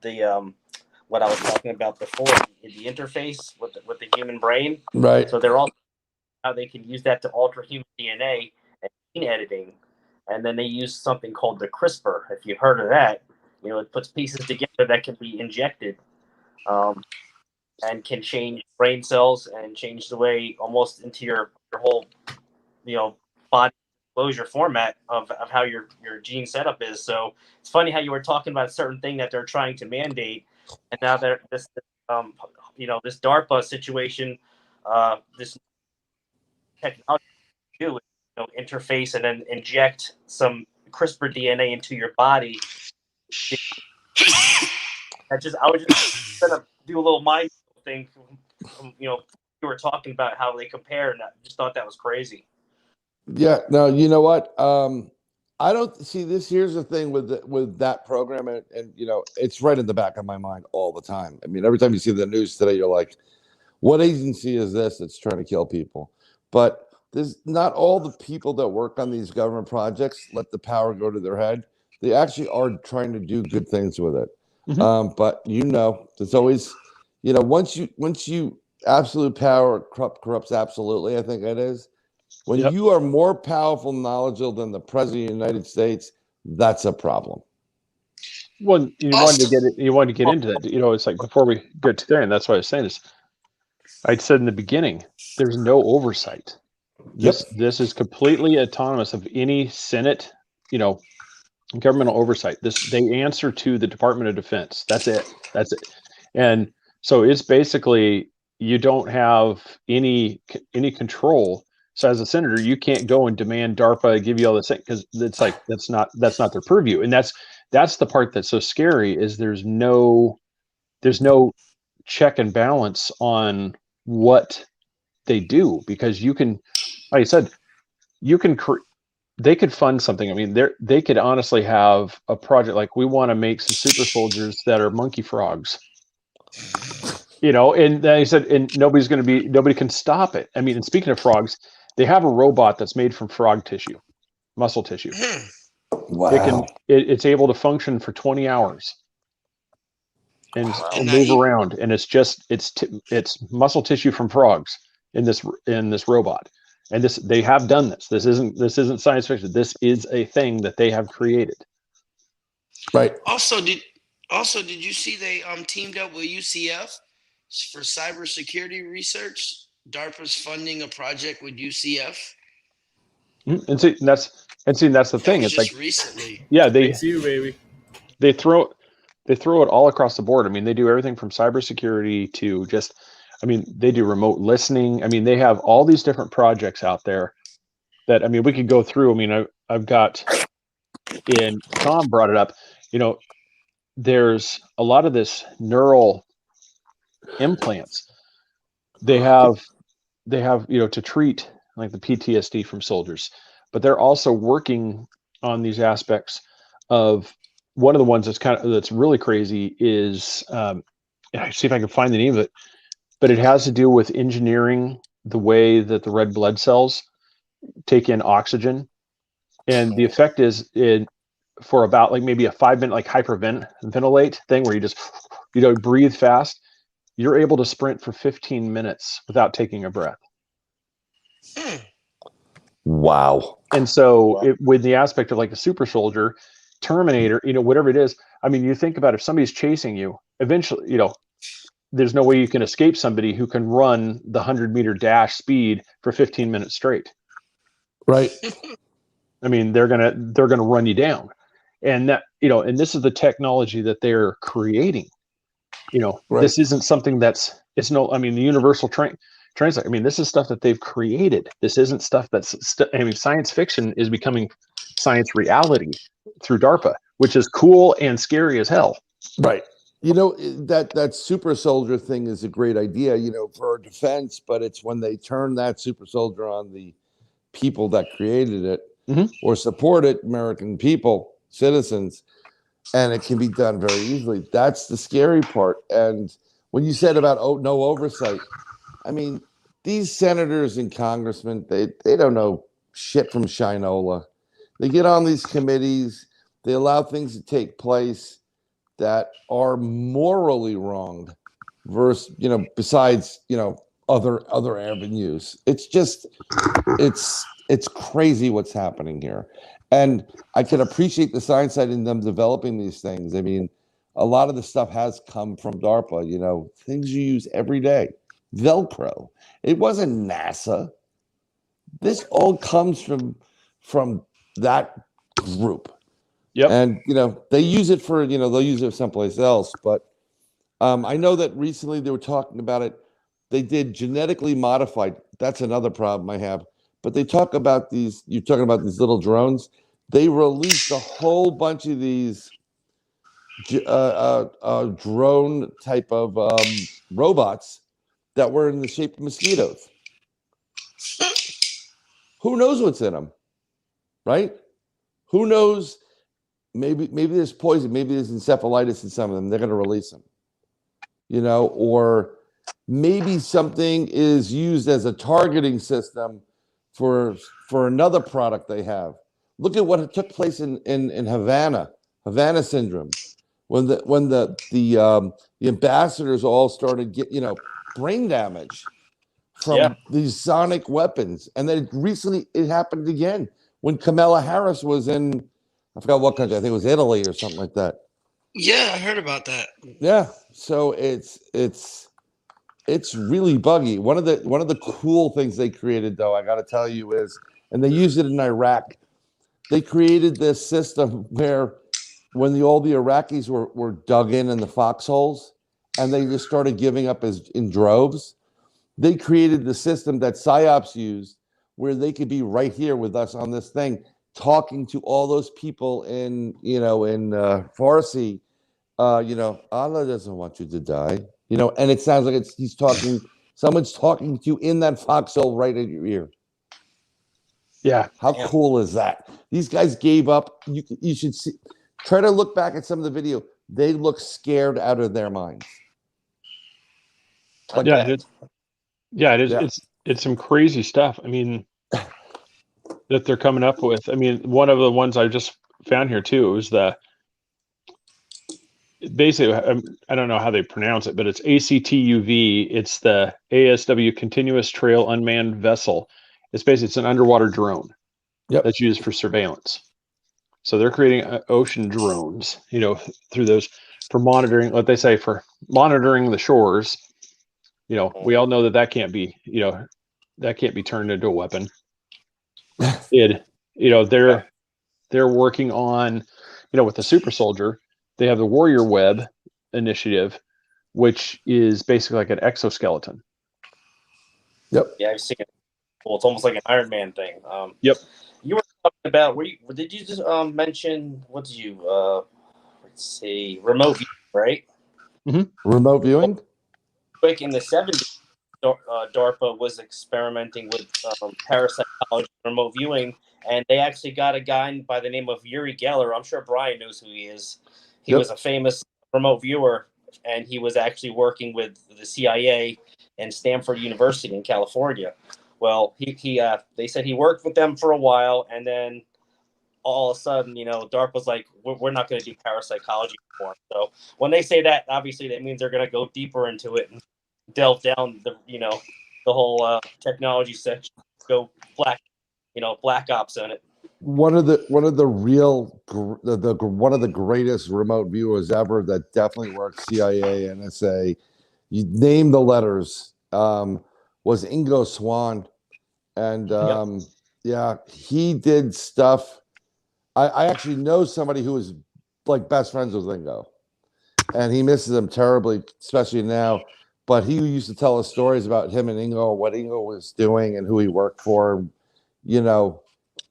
The what I was talking about before, the interface with the human brain. Right. So they're all how they can use that to alter human DNA and gene editing. and then they use something called the CRISPR. If you've heard of that, it puts pieces together that can be injected, and can change brain cells and change the way almost into your whole, body closure format of how your gene setup is. So it's funny how you were talking about a certain thing that they're trying to mandate, and now they're this DARPA situation, this technology do interface and then inject some CRISPR DNA into your body. I was just gonna do a little mind thing. You were talking about how they compare, and I just thought that was crazy. Yeah, no, you know what? I don't see this. Here's the thing with that program, and it's right in the back of my mind all the time. I mean, every time you see the news today, you're like, what agency is this that's trying to kill people? But there's not all the people that work on these government projects let the power go to their head. They actually are trying to do good things with it. Mm-hmm. But there's always, once you absolute power corrupts absolutely, I think it is. When Yep. you are more powerful, knowledgeable than the president of the United States, that's a problem. Well, you wanted to get into that. It's like before we get to there, and that's why I was saying this. I said in the beginning, there's no oversight. This is completely autonomous of any Senate, governmental oversight. They answer to the Department of Defense. That's it. And so it's basically you don't have any control. So as a senator, you can't go and demand DARPA give you all this thing, because it's like that's not their purview. And that's the part that's so scary, is there's no check and balance on what they do, because you can, like I said, they could fund something. I mean, they could honestly have a project like, we want to make some super soldiers that are monkey frogs. And they said, and nobody can stop it. I mean, and speaking of frogs, they have a robot that's made from frog tissue, muscle tissue. Wow. It's able to function for 20 hours and move around. And it's muscle tissue from frogs in this robot. And they have done this. This isn't science fiction. This is a thing that they have created. Right. Also, did you see they teamed up with UCF for cybersecurity research? DARPA's funding a project with UCF. And that's the thing. It's just like recently. Yeah, baby. They throw it all across the board. I mean, they do everything from cybersecurity to they do remote listening. I mean, they have all these different projects out there that, we could go through. I mean, I've got, and Tom brought it up, there's a lot of this neural implants. They have, to treat like the PTSD from soldiers, but they're also working on these aspects of, one of the ones that's really crazy is, see if I can find the name of it, but it has to do with engineering the way that the red blood cells take in oxygen. And the effect is for about like maybe a 5-minute, like hyperventilate thing where you just, breathe fast. You're able to sprint for 15 minutes without taking a breath. Wow. And so with the aspect of like a super soldier, Terminator, whatever it is, I mean, you think about if somebody's chasing you, eventually, there's no way you can escape somebody who can run the 100-meter dash speed for 15 minutes straight. Right. I mean, they're gonna run you down, and that and this is the technology that they're creating. Right. This isn't something the universal translate. I mean, this is stuff that they've created. This isn't stuff that's. Science fiction is becoming science reality through DARPA, which is cool and scary as hell. Right. That super soldier thing is a great idea, for our defense, but it's when they turn that super soldier on the people that created it or support it, American people, citizens, and it can be done very easily. That's the scary part. And when you said about no oversight, I mean, these senators and congressmen, they don't know shit from Shinola. They get on these committees, they allow things to take place that are morally wronged versus, besides, other avenues. It's just, it's crazy what's happening here. And I can appreciate the science side in them developing these things. I mean, a lot of the stuff has come from DARPA, you know, things you use every day. Velcro. It wasn't NASA. This all comes from that group. Yep. And, you know, they use it for, you know, they'll use it someplace else. But I know that recently they were talking about it. They did genetically modified. That's another problem I have. But they talk about these, you're talking about these little drones. They released a whole bunch of these drone type of robots that were in the shape of mosquitoes. Who knows what's in them, right? Who knows? Maybe there's poison. Maybe there's encephalitis in some of them. They're going to release them, you know, or maybe something is used as a targeting system for another product they have. Look at what took place in Havana syndrome, when the ambassadors all started brain damage from these sonic weapons. And then recently it happened again when Kamala Harris was in, I forgot what country, I think it was Italy or something like that. Yeah, I heard about that. Yeah, so it's really buggy. One of the cool things they created, though, I got to tell you, is, and they used it in Iraq. They created this system where when all the Iraqis were dug in the foxholes and they just started giving up in droves, they created the system that PSYOPs used where they could be right here with us on this thing, talking to all those people in Farsi, Allah doesn't want you to die, and it sounds like someone's talking to you in that foxhole right at your ear. Yeah. How cool is that? These guys gave up. You should see. Try to look back at some of the video. They look scared out of their minds. Like it is. Yeah. It's some crazy stuff. I mean, that they're coming up with. I mean, one of the ones I just found here too was basically, I don't know how they pronounce it, but it's ACTUV. It's the ASW Continuous Trail Unmanned Vessel. It's an underwater drone that's used for surveillance. So they're creating ocean drones, through those for monitoring, what they say, for monitoring the shores. We all know that can't be, that can't be turned into a weapon. They're working on, with the super soldier, they have the Warrior Web initiative, which is basically like an exoskeleton. Yep. Yeah, I've seen it. Well, it's almost like an Iron Man thing. Yep. You were talking about, did you just mention, what did you, let's see, remote viewing, right? Mm-hmm. Remote viewing? Quick, in the 70s, DARPA was experimenting with parapsychology, remote viewing, and they actually got a guy by the name of Uri Geller. I'm sure Brian knows who he is. He was a famous remote viewer, and he was actually working with the CIA and Stanford University in California. Well, they said he worked with them for a while, and then all of a sudden, DARPA's like, we're not going to do parapsychology anymore. So when they say that, obviously that means they're going to go deeper into it and delve down the whole technology section, go black ops on it. One of the greatest remote viewers ever that definitely worked CIA, NSA. You name the letters. Was Ingo Swann, and he did stuff. I actually know somebody who was like best friends with Ingo, and he misses him terribly, especially now. But he used to tell us stories about him and Ingo, what Ingo was doing, and who he worked for.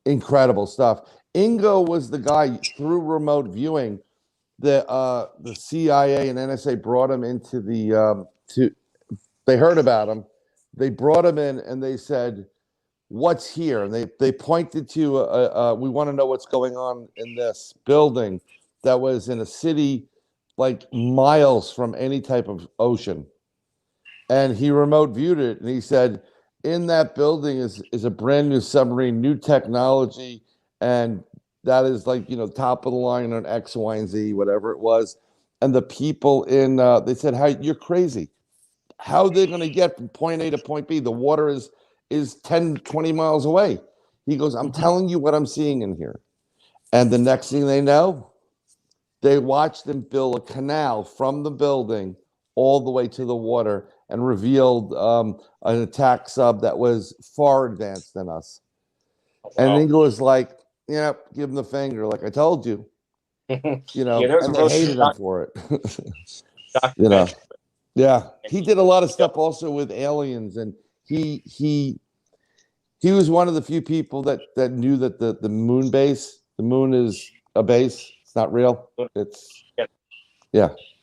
Incredible stuff. Ingo was the guy through remote viewing. The CIA and NSA brought him into they heard about him. They brought him in and they said, "What's here?" And they pointed to, we want to know what's going on in this building that was in a city like miles from any type of ocean. And he remote viewed it, and he said, in that building is a brand new submarine, new technology, and that is like, top of the line on X, Y, and Z, whatever it was. And the people they said, "How you're crazy. How are they going to get from point A to point B? The water is 10, 20 miles away." He goes, "I'm telling you what I'm seeing in here." And the next thing they know, they watched them build a canal from the building all the way to the water and revealed an attack sub that was far advanced than us. And Engel was like, yeah, give him the finger, like I told you. You know, there's and a they really hated him for it. You know, yeah. He did a lot of stuff also with aliens, and he was one of the few people that knew that the moon base, the moon is a base. It's not real. It's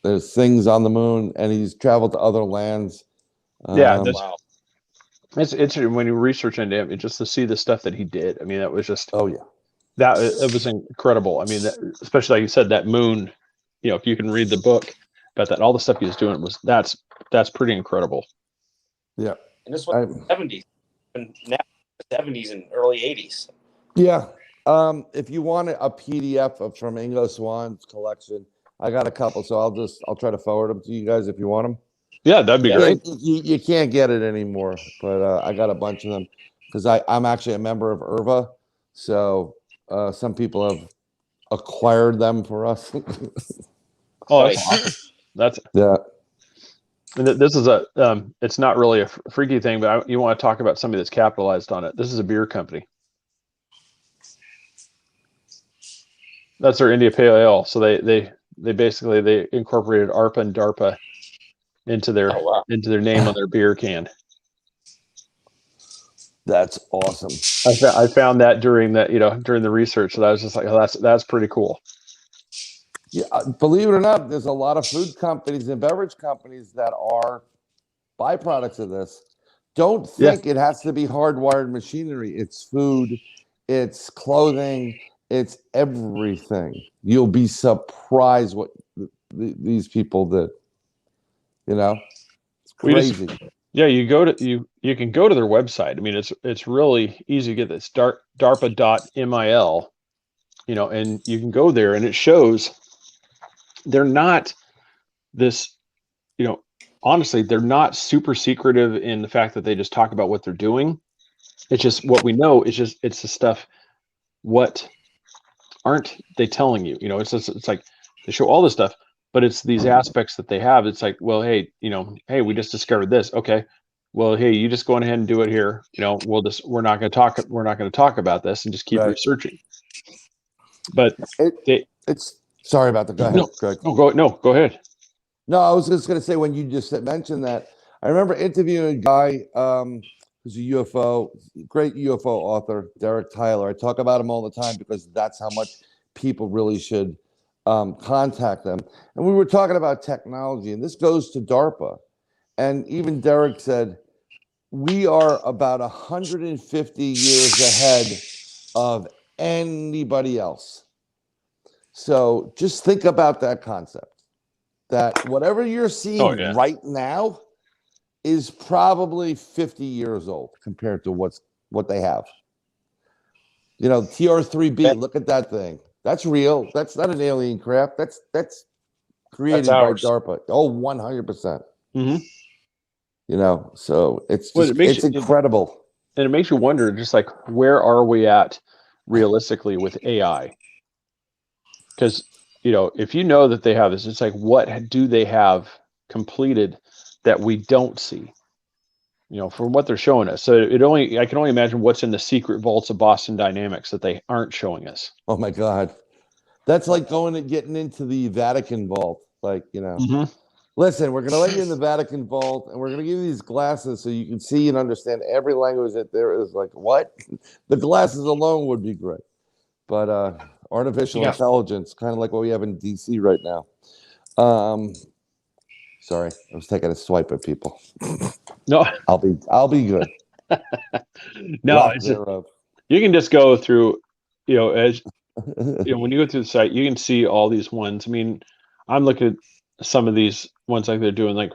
there's things on the moon, and he's traveled to other lands. Wow. It's when you research into him, just to see the stuff that he did. I mean, that was just that it was incredible. I mean, especially like you said, that moon. You know, if you can read the book about that, all the stuff he was doing that's pretty incredible. Yeah, and this was the 70s, and now the 70s and early 80s. Yeah. If you want a PDF from Ingo Swan's collection, I got a couple, so I'll try to forward them to you guys if you want them. Yeah, that'd be great. You can't get it anymore, but I got a bunch of them because I'm actually a member of IRVA, so some people have acquired them for us. Oh, that's awesome. That's yeah. And this is it's not really a freaky thing, but you want to talk about somebody that's capitalized on it. This is a beer company. That's their India Pale Ale. So they basically incorporated ARPA and DARPA into their name on their beer can. That's awesome. I found that during the research, so I was just like, oh, that's pretty cool. Yeah, believe it or not, there's a lot of food companies and beverage companies that are byproducts of this. Don't think it has to be hardwired machinery. It's food, it's clothing, it's everything. You'll be surprised what these people did. You know, it's crazy. You can go to their website. I mean, it's really easy to get this DARPA.mil, you know, and you can go there and it shows they're not this, you know, honestly, they're not super secretive in the fact that they just talk about what they're doing. It's just what we know. It's the stuff. What aren't they telling you? You know, it's like they show all this stuff, but it's these aspects that they have. It's like, well, hey, you know, hey, we just discovered this. Okay, well, hey, you just go on ahead and do it here. You know, we're not going to talk about this and just keep researching. But it's sorry about the. Go ahead, Greg. Go ahead. No, I was just going to say when you just mentioned that, I remember interviewing a guy who's a great UFO author, Derek Tyler. I talk about him all the time because that's how much people really should contact them. And we were talking about technology, and this goes to DARPA. And even Derek said, we are about 150 years ahead of anybody else. So just think about that concept, that whatever you're seeing right now is probably 50 years old compared to what they have. You know, TR-3B, look at that thing. That's real. That's not an alien craft. That's created by DARPA. Oh, 100%. Mm-hmm. You know, so it's incredible. And it makes you wonder, just like, where are we at realistically with AI? Because, you know, if you know that they have this, it's like, what do they have completed that we don't see? You know, from what they're showing us. So I can only imagine what's in the secret vaults of Boston Dynamics that they aren't showing us. Oh my God. That's like going and getting into the Vatican vault. Like, you know, listen, we're going to let you in the Vatican vault and we're going to give you these glasses so you can see and understand every language that there is. Like, what? The glasses alone would be great. But artificial intelligence, kind of like what we have in DC right now. Sorry, I was taking a swipe at people. No, I'll be good. No, you can just go through, you know, as you know, when you go through the site, you can see all these ones. I mean, I'm looking at some of these ones like they're doing, like,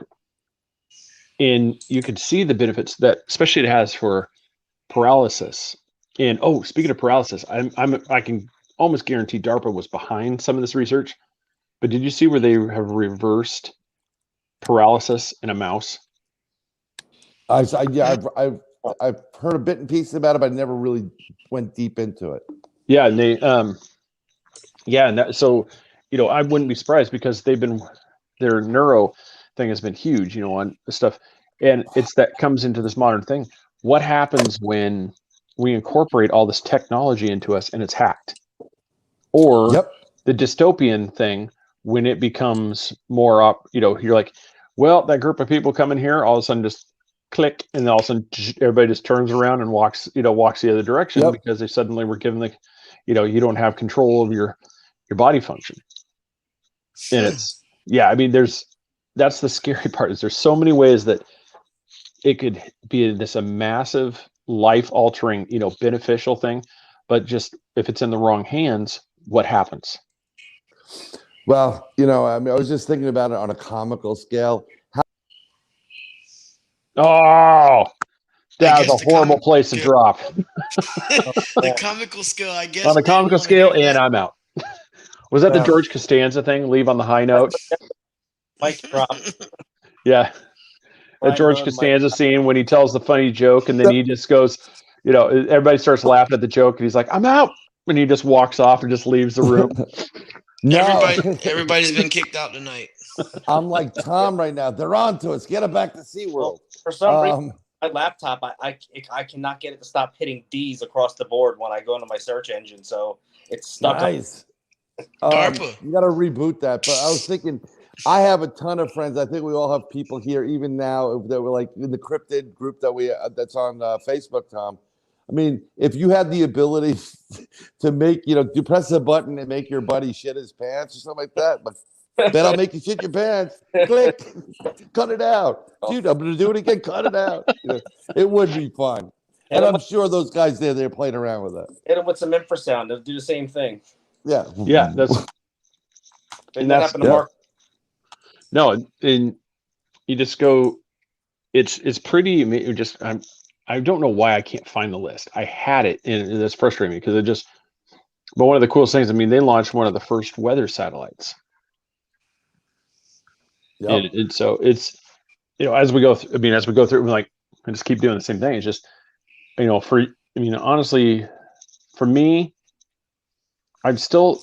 you can see the benefits that, especially it has for paralysis. And speaking of paralysis, I can almost guarantee DARPA was behind some of this research. But did you see where they have reversed paralysis in a mouse? I've heard a bit and pieces about it, but I never really went deep into it. Yeah, and they Yeah, and so, I wouldn't be surprised because their neuro thing has been huge, on stuff, and it's that comes into this modern thing. What happens when we incorporate all this technology into us and it's hacked? Or the dystopian thing when it becomes more you're like, well, that group of people coming here, all of a sudden just click, and all of a sudden everybody just turns around and walks the other direction because they suddenly were given you don't have control of your body function. And it's that's the scary part, is there's so many ways that it could be a massive life altering, beneficial thing, but just if it's in the wrong hands, what happens? Well, I was just thinking about it on a comical scale. That was a horrible place to drop. The comical scale, I guess. On the comical scale, and I'm out. Was that the George Costanza thing? Leave on the high note. Mic drop. Yeah. The George Costanza scene when he tells the funny joke and then he just goes, everybody starts laughing at the joke and he's like, I'm out. And he just walks off and just leaves the room. Everybody's been kicked out tonight. I'm like Tom right now. They're on to us. Get it back to SeaWorld. Well, for some reason, my laptop, I cannot get it to stop hitting D's across the board when I go into my search engine. So it's stuck. Nice. DARPA. You got to reboot that. But I was thinking, I have a ton of friends. I think we all have people here, even now, that were like in the cryptid group that's on Facebook, Tom. I mean, if you had the ability to make, you press a button and make your buddy shit his pants or something like that, but bet I'll make you shit your pants. Click, cut it out. Dude, I'm going to do it again. Cut it out. It would be fun. And I'm sure those guys they're playing around with that. Hit them with some infrasound. They'll do the same thing. Yeah. Yeah. No, and you just go, it's pretty, I don't know why I can't find the list. I had it, and that's frustrating me because but one of the coolest things, they launched one of the first weather satellites. Yep. And so it's, as we go through, we're like, I just keep doing the same thing. It's just, honestly, for me, I'm still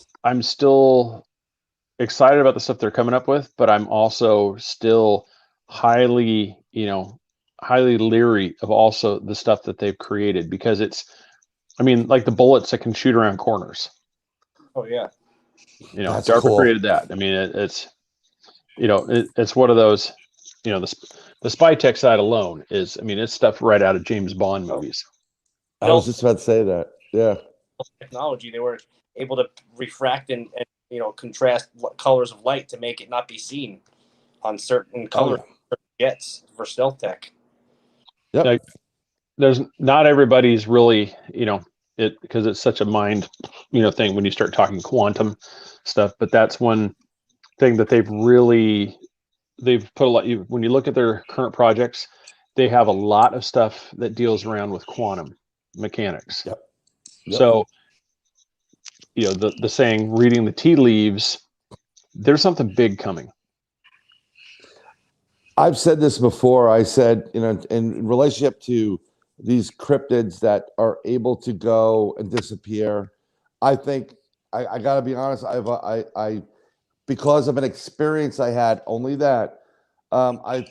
excited about the stuff they're coming up with, but I'm also still highly leery of also the stuff that they've created, because it's, like the bullets that can shoot around corners. Oh yeah. That's DARPA cool. Created that. It's, it's one of those, the spy tech side alone is, it's stuff right out of James Bond movies. I was just about to say that. Yeah. Technology, they were able to refract and contrast colors of light to make it not be seen on certain color jets for stealth tech. Yep. There's not everybody's really, because it's such a mind, thing when you start talking quantum stuff. But that's one thing that they've put a lot. When you look at their current projects, they have a lot of stuff that deals around with quantum mechanics. Yep. So, the saying, reading the tea leaves, there's something big coming. I've said this before. I said, in relationship to these cryptids that are able to go and disappear, I think I got to be honest. I because of an experience I had, only that I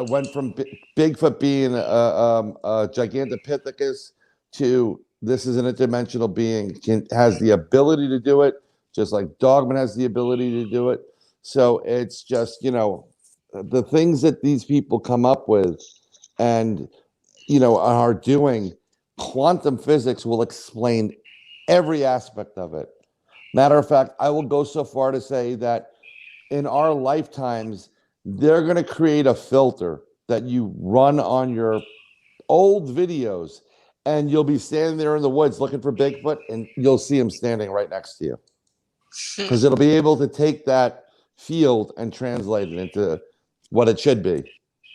went from Bigfoot being a Gigantopithecus to this is an interdimensional being, has the ability to do it, just like Dogman has the ability to do it. So it's just, the things that these people come up with and, are doing, quantum physics will explain every aspect of it. Matter of fact, I will go so far to say that in our lifetimes, they're going to create a filter that you run on your old videos, and you'll be standing there in the woods looking for Bigfoot, and you'll see him standing right next to you. Because it'll be able to take that field and translate it into what it should be.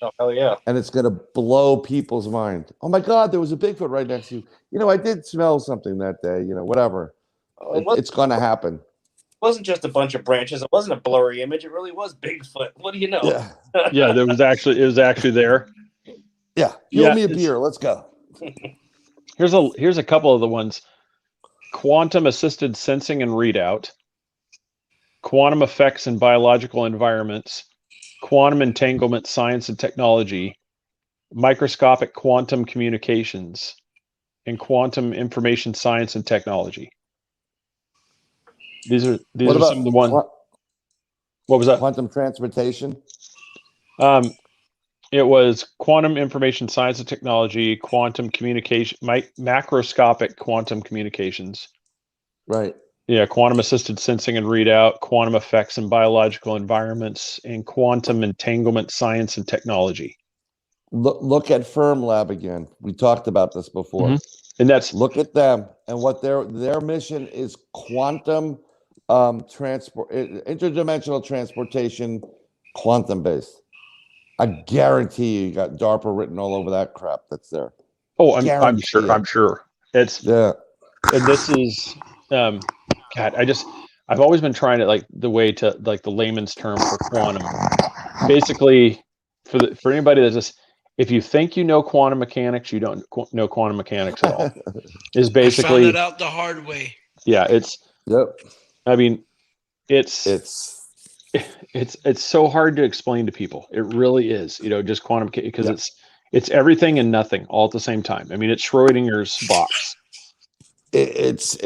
Oh, hell yeah. And it's going to blow people's mind. Oh, my God, there was a Bigfoot right next to you. I did smell something that day, whatever. It's going to happen. It wasn't just a bunch of branches. It wasn't a blurry image. It really was Bigfoot. What do you know? Yeah, yeah, it was actually there. Yeah, me a beer. Let's go. Here's a couple of the ones. Quantum assisted sensing and readout. quantum effects in biological environments, quantum entanglement science and technology, microscopic quantum communications, and quantum information science and technology. These are some of the ones. What was that? Quantum transportation. It was quantum information science and technology, quantum communication, macroscopic quantum communications. Right. Yeah, quantum assisted sensing and readout, quantum effects in biological environments, and quantum entanglement science and technology. Look at Firm Lab again. We talked about this before. Mm-hmm. And that's look at them and what their mission is: quantum interdimensional transportation, quantum based. I guarantee you got DARPA written all over that crap that's there. Oh, I'm sure. It's and this is God, I've always been trying to like the way to like the layman's term for quantum. Basically, for anybody that's just, if you think you know quantum mechanics, you don't know quantum mechanics at all. Is basically I found it out the hard way. Yeah, it's. Yep. I mean, it's so hard to explain to people. It really is. Just quantum, because it's everything and nothing all at the same time. I mean, it's Schrodinger's box. It's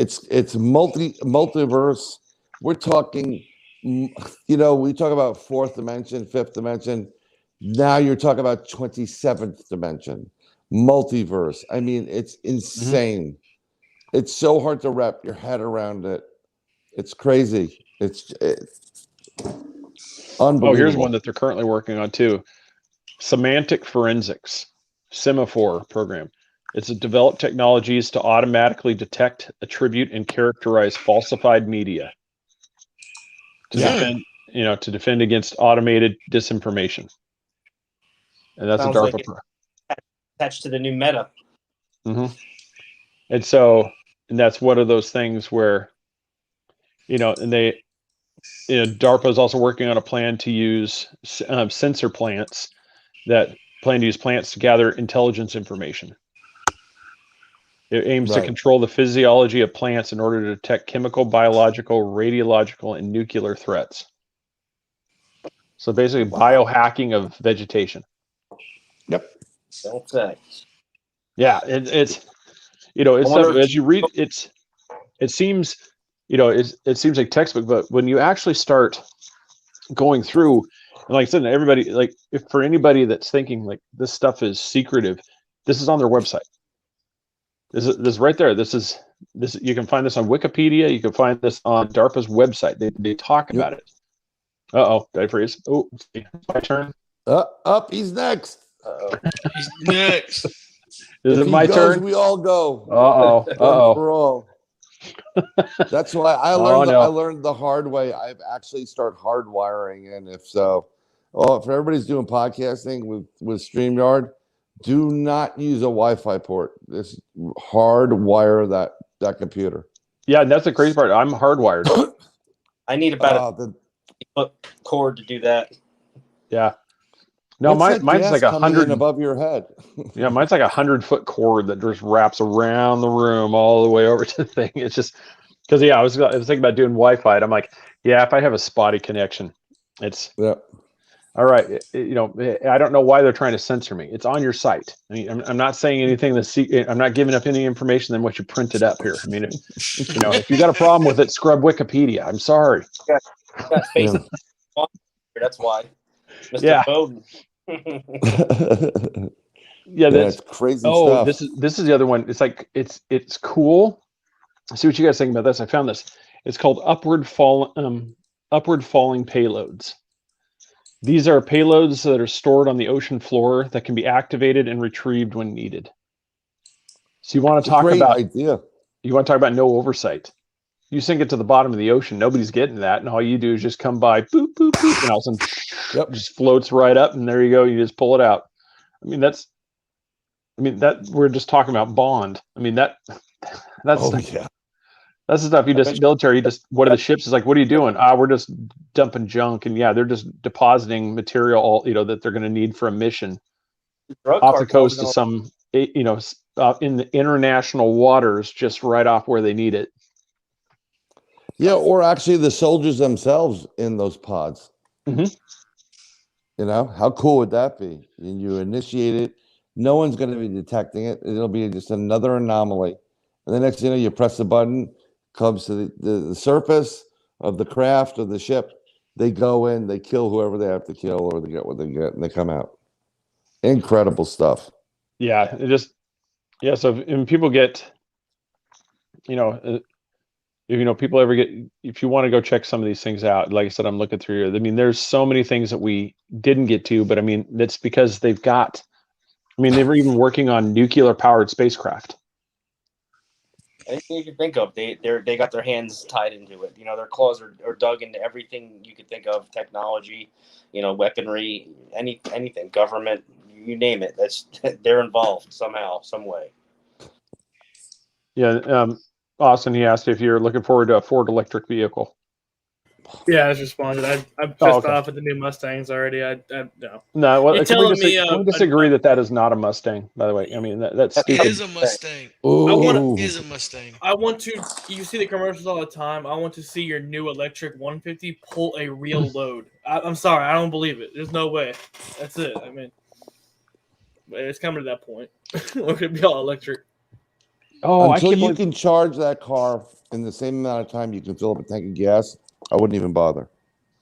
multiverse. We're talking, we talk about fourth dimension, fifth dimension. Now you're talking about 27th dimension, multiverse. I mean, it's insane. Mm-hmm. It's so hard to wrap your head around it. It's crazy. It's unbelievable. Oh, here's one that they're currently working on too. Semantic forensics, Semaphore program. It's developed technologies to automatically detect, attribute, and characterize falsified media to defend against automated disinformation. And that's Sounds a DARPA like attached to the new meta. Mm-hmm. And that's one of those things where, DARPA is also working on a plan to use sensor plants that plan to use plants to gather intelligence information. It aims to control the physiology of plants in order to detect chemical, biological, radiological, and nuclear threats. So basically, biohacking of vegetation. Yep. Yeah, it's as you read it seems it seems like textbook, but when you actually start going through, and like I said, everybody, like if for anybody that's thinking like this stuff is secretive, this is on their website. This is right there. This you can find this on Wikipedia. You can find this on DARPA's website. They talk about it. Did I freeze? Oh, my turn. Up, he's next. He's next. Is it my turn? We all go. For all. That's why I learned. I learned the hard way. I've actually started hardwiring, and if everybody's doing podcasting with StreamYard, do not use a Wi-Fi port. This hardwire that computer. Yeah, and that's the crazy part. I'm hardwired. I need about a foot cord to do that. Yeah. No, mine's like 100 above your head. Yeah, mine's like 100-foot cord that just wraps around the room all the way over to the thing. It's just because I was thinking about doing Wi-Fi. And I'm like, if I have a spotty connection, it's all right. I don't know why they're trying to censor me. It's on your site. I mean, I'm not saying anything I'm not giving up any information than what you printed up here. I mean, if you got a problem with it, scrub Wikipedia. I'm sorry. That's why. Mr. Bowden. That's crazy stuff. This is the other one. It's like it's cool. See what you guys think about this. I found this. It's called upward falling payloads. These are payloads that are stored on the ocean floor that can be activated and retrieved when needed. So you want to talk about You want to talk about no oversight. You sink it to the bottom of the ocean, nobody's getting that, and all you do is just come by, boop, boop, boop, and all of a sudden, just floats right up, and there you go. You just pull it out. That we're just talking about Bond. I mean that's the stuff military. What are the ships? Is like, what are you doing? We're just dumping junk, and they're just depositing material, that they're going to need for a mission off the coast of some, in the international waters, just right off where they need it. Yeah, or actually the soldiers themselves in those pods. Mm-hmm. You know, how cool would that be? And you initiate it. No one's going to be detecting it. It'll be just another anomaly. And the next thing you know, you press the button, comes to the surface of the craft of the ship. They go in, they kill whoever they have to kill, or they get what they get, and they come out. Incredible stuff. Yeah, so and people get, people ever get, if you want to go check some of these things out, like I said, I'm looking through here. I mean, there's so many things that we didn't get to, but I mean, that's because they were even working on nuclear powered spacecraft. Anything you can think of, they got their hands tied into it. Their claws are dug into everything you could think of, technology, weaponry, anything, government, you name it. They're involved somehow, some way. Yeah. Austin, he asked if you're looking forward to a Ford electric vehicle. Yeah, I just responded. I'm pissed off at the new Mustangs already. No. No, well, can we disagree that is not a Mustang, by the way? I mean, that's stupid. It is a Mustang. It is a Mustang. I want to. You see the commercials all the time. I want to see your new electric 150 pull a real load. I'm sorry, I don't believe it. There's no way. That's it. I mean, it's coming to that point. We're gonna be all electric. Oh, until you can charge that car in the same amount of time you can fill up a tank of gas, I wouldn't even bother.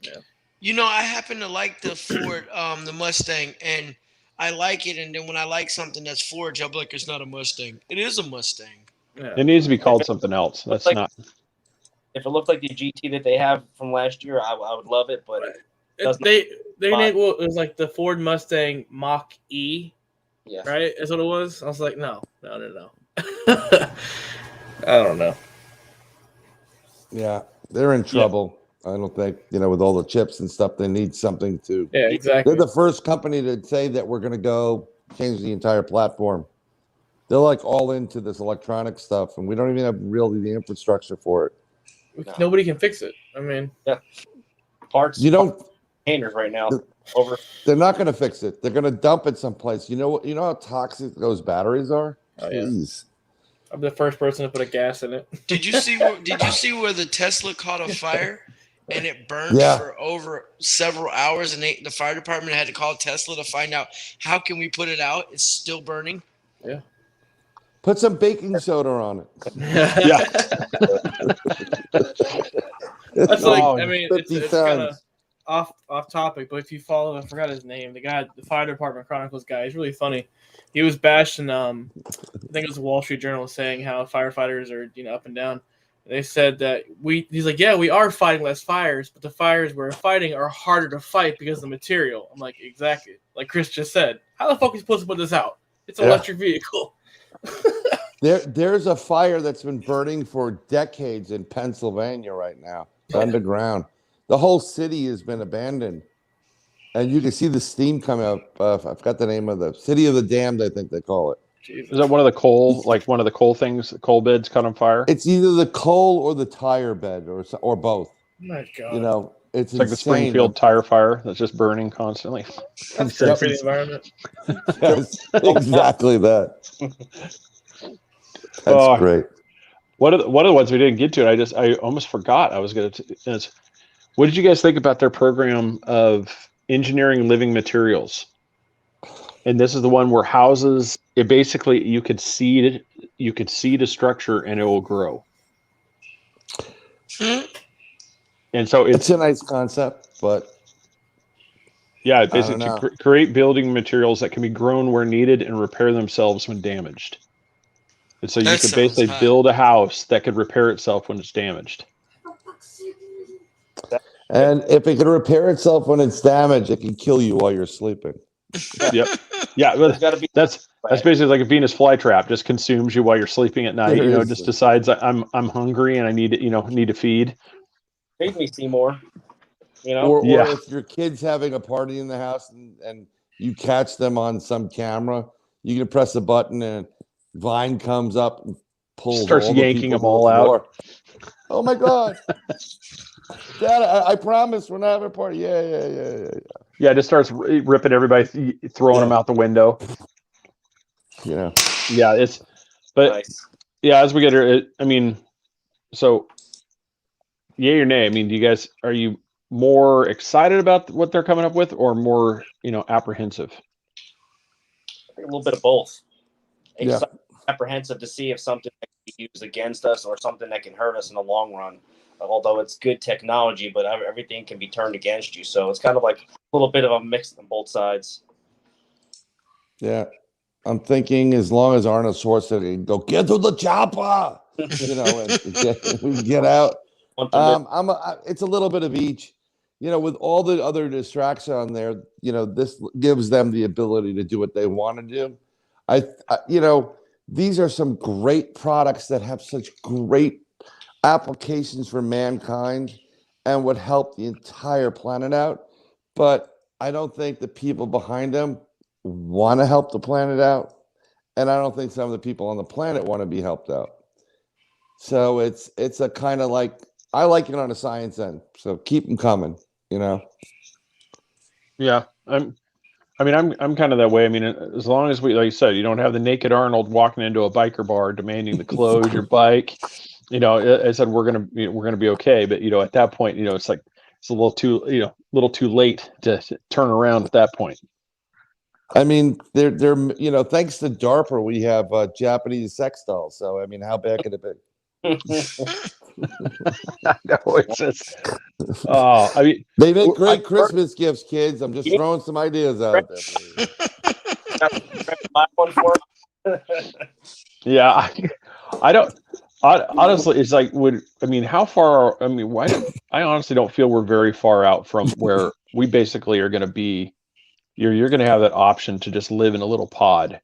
Yeah. I happen to like the Ford, the Mustang, and I like it. And then when I like something that's Ford, I'm like, it's not a Mustang. It is a Mustang. Yeah. It needs to be called something else. That's not. If it looked like the GT that they have from last year, I would love it. But they named it was like the Ford Mustang Mach E. Yeah. Right? That's what it was. I was like, no. I don't know. Yeah, they're in trouble. Yeah. I don't think, with all the chips and stuff, they need something to. Yeah, exactly. They're the first company to say that we're going to go change the entire platform. They're like all into this electronic stuff, and we don't even have really the infrastructure for it. Nobody can fix it. I mean, parts. Containers right now. They're not going to fix it. They're going to dump it someplace. You know how toxic those batteries are? Oh, Jeez. Yeah. I'm the first person to put a gas in it. Did you see where the Tesla caught a fire and it burned for over several hours, and the fire department had to call Tesla to find out how can we put it out? It's still burning. Yeah. Put some baking soda on it. Yeah. That's it's kind of off topic, but if you follow, I forgot his name, the fire department chronicles guy, he's really funny. He was bashing I think it was the Wall Street Journal, saying how firefighters are up and down. And they said that he's like, yeah, we are fighting less fires, but the fires we're fighting are harder to fight because of the material. I'm like, exactly, like Chris just said. How the fuck are you supposed to put this out? It's an electric vehicle. There's a fire that's been burning for decades in Pennsylvania right now. It's underground. The whole city has been abandoned. And you can see the steam coming up. I forgot the name of the City of the Damned, I think they call it. Jesus. Is that one of the coal things, coal beds caught on fire? It's either the coal or the tire bed or both. My God. It's like the Springfield tire fire that's just burning constantly. That's great for the environment. Yes, exactly that. That's great. One of the ones we didn't get to, I almost forgot I was going to. What did you guys think about their program of engineering living materials? And this is the one where houses, it basically you could seed a structure and it will grow. And so it's a nice concept, but yeah, basically create building materials that can be grown where needed and repair themselves when damaged. And so you could basically build a house that could repair itself when it's damaged. And if it can repair itself when it's damaged, it can kill you while you're sleeping. Yep. Yeah, that's basically like a Venus flytrap. Just consumes you while you're sleeping at night. Just decides I'm hungry and I need to feed. Feed me, Seymour. Or if your kid's having a party in the house and you catch them on some camera, you can press a button and Vine comes up and starts yanking them all out. Oh my God. Dad, I promise we're not having a party. Yeah. Yeah, it just starts ripping everybody, throwing them out the window. Yeah. Yeah, as we get here, so yay or nay? I mean, are you more excited about what they're coming up with, or more, apprehensive? A little bit of both. Yeah. Apprehensive to see if something that can be used against us or something that can hurt us in the long run. Although it's good technology, but everything can be turned against you. So it's kind of like a little bit of a mix on both sides. Yeah. I'm thinking as long as Arnold Schwarzenegger can go, get to the chopper, and get out. It's a little bit of each. With all the other distractions on there, this gives them the ability to do what they want to do. These are some great products that have such great applications for mankind and would help the entire planet out. But I don't think the people behind them want to help the planet out. And I don't think some of the people on the planet want to be helped out. So it's a kind of like, I like it on the science end. So keep them coming, Yeah. I'm kind of that way. I mean, as long as like you said, you don't have the naked Arnold walking into a biker bar demanding to close your bike. I said we're gonna be okay. But at that point, it's like it's a little too late to turn around at that point. I mean, they're thanks to DARPA, we have Japanese sex dolls. So I mean, how bad could it be? They make great Christmas gifts, kids. I'm just throwing some ideas out there. Yeah, I don't. Honestly, it's like, how far? I honestly don't feel we're very far out from where we basically are going to be. You're going to have that option to just live in a little pod,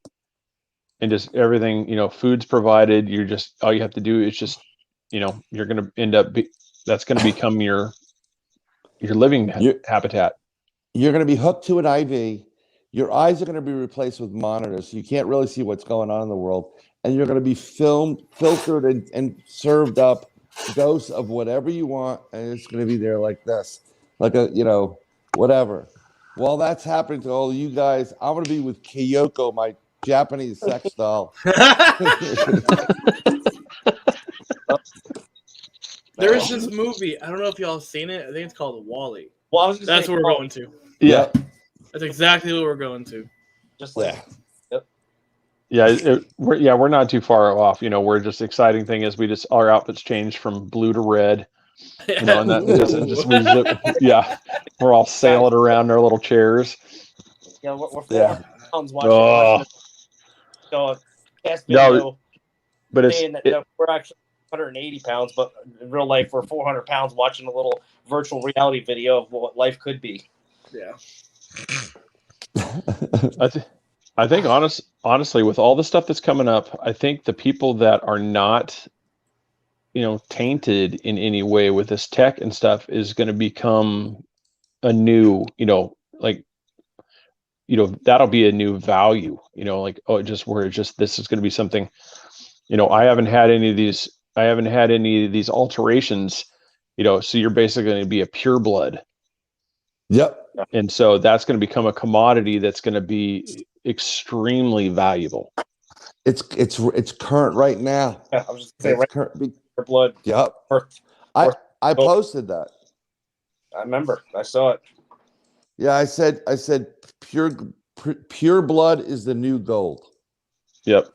and just everything, food's provided. All you have to do is just, you're going to end up that's going to become your living habitat. You're going to be hooked to an IV. Your eyes are going to be replaced with monitors, so you can't really see what's going on in the world. And you're going to be filtered and served up dose of whatever you want, and it's going to be there like this, like whatever. While that's happening to all you guys, I'm going to be with Kyoko, my Japanese sex doll. There's this movie. I don't know if y'all have seen it. I think it's called Wall-E. Well, that's what we're going to. Yeah. That's exactly what we're going to. Just like. Yeah, we're not too far off. We're just exciting thing is our outfits changed from blue to red. And that we're all sailing around in our little chairs. Yeah, we're 400 pounds watching. So cast video. But we're actually 180 pounds, but in real life we're 400 pounds watching a little virtual reality video of what life could be. Yeah. I think honestly, with all the stuff that's coming up, I think the people that are not, tainted in any way with this tech and stuff is going to become a new, that'll be a new value, this is going to be something, I haven't had any of these alterations, so you're basically going to be a pure blood. Yep. And so that's going to become a commodity that's going to be extremely valuable. It's current right now. Yeah, I was just saying, current blood. Yep. I posted that. I remember. I saw it. Yeah, I said pure blood is the new gold. Yep.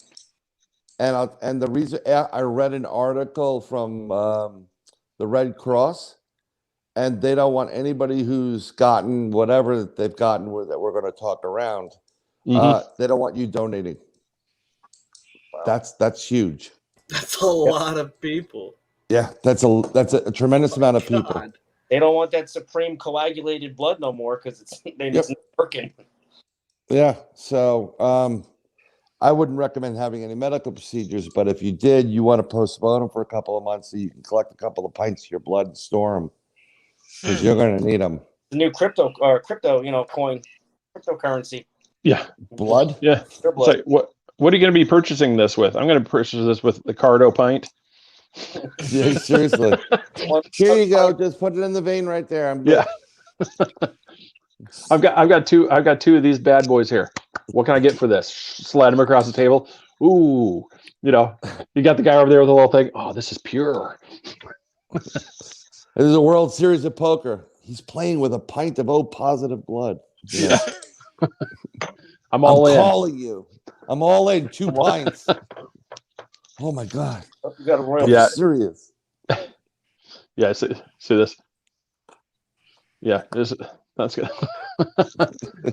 And the reason I read an article from the Red Cross, and they don't want anybody who's gotten whatever they've gotten that we're going to talk around. They don't want you donating. Wow. That's huge. That's a lot of people. Yeah, that's a tremendous amount of people. They don't want that supreme coagulated blood no more because it's not working. Yeah, so I wouldn't recommend having any medical procedures, but if you did, you want to postpone them for a couple of months so you can collect a couple of pints of your blood and store them because you're going to need them. The new crypto coin, cryptocurrency. Yeah, blood. Yeah, blood. It's like, what are you going to be purchasing this with? I'm going to purchase this with the Kardo pint. Yeah, seriously. Here you go. Just put it in the vein right there. I'm good. Yeah. I've got two of these bad boys here. What can I get for this? Slide them across the table. Ooh, you got the guy over there with the little thing. Oh, this is pure. This is a World Series of Poker. He's playing with a pint of O positive blood. Yeah. I'm all in. Calling you. I'm all in. 2 pints. Oh my God. You got a royal. Yeah. Serious. Yeah, see this? Yeah, that's good.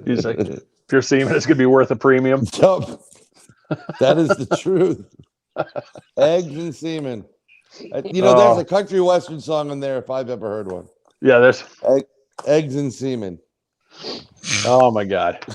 He's like, if you're seeing it, it's gonna be worth a premium. Yup. That is the truth. Eggs and semen. There's a country western song in there if I've ever heard one. Yeah, there's eggs and semen. Oh my God.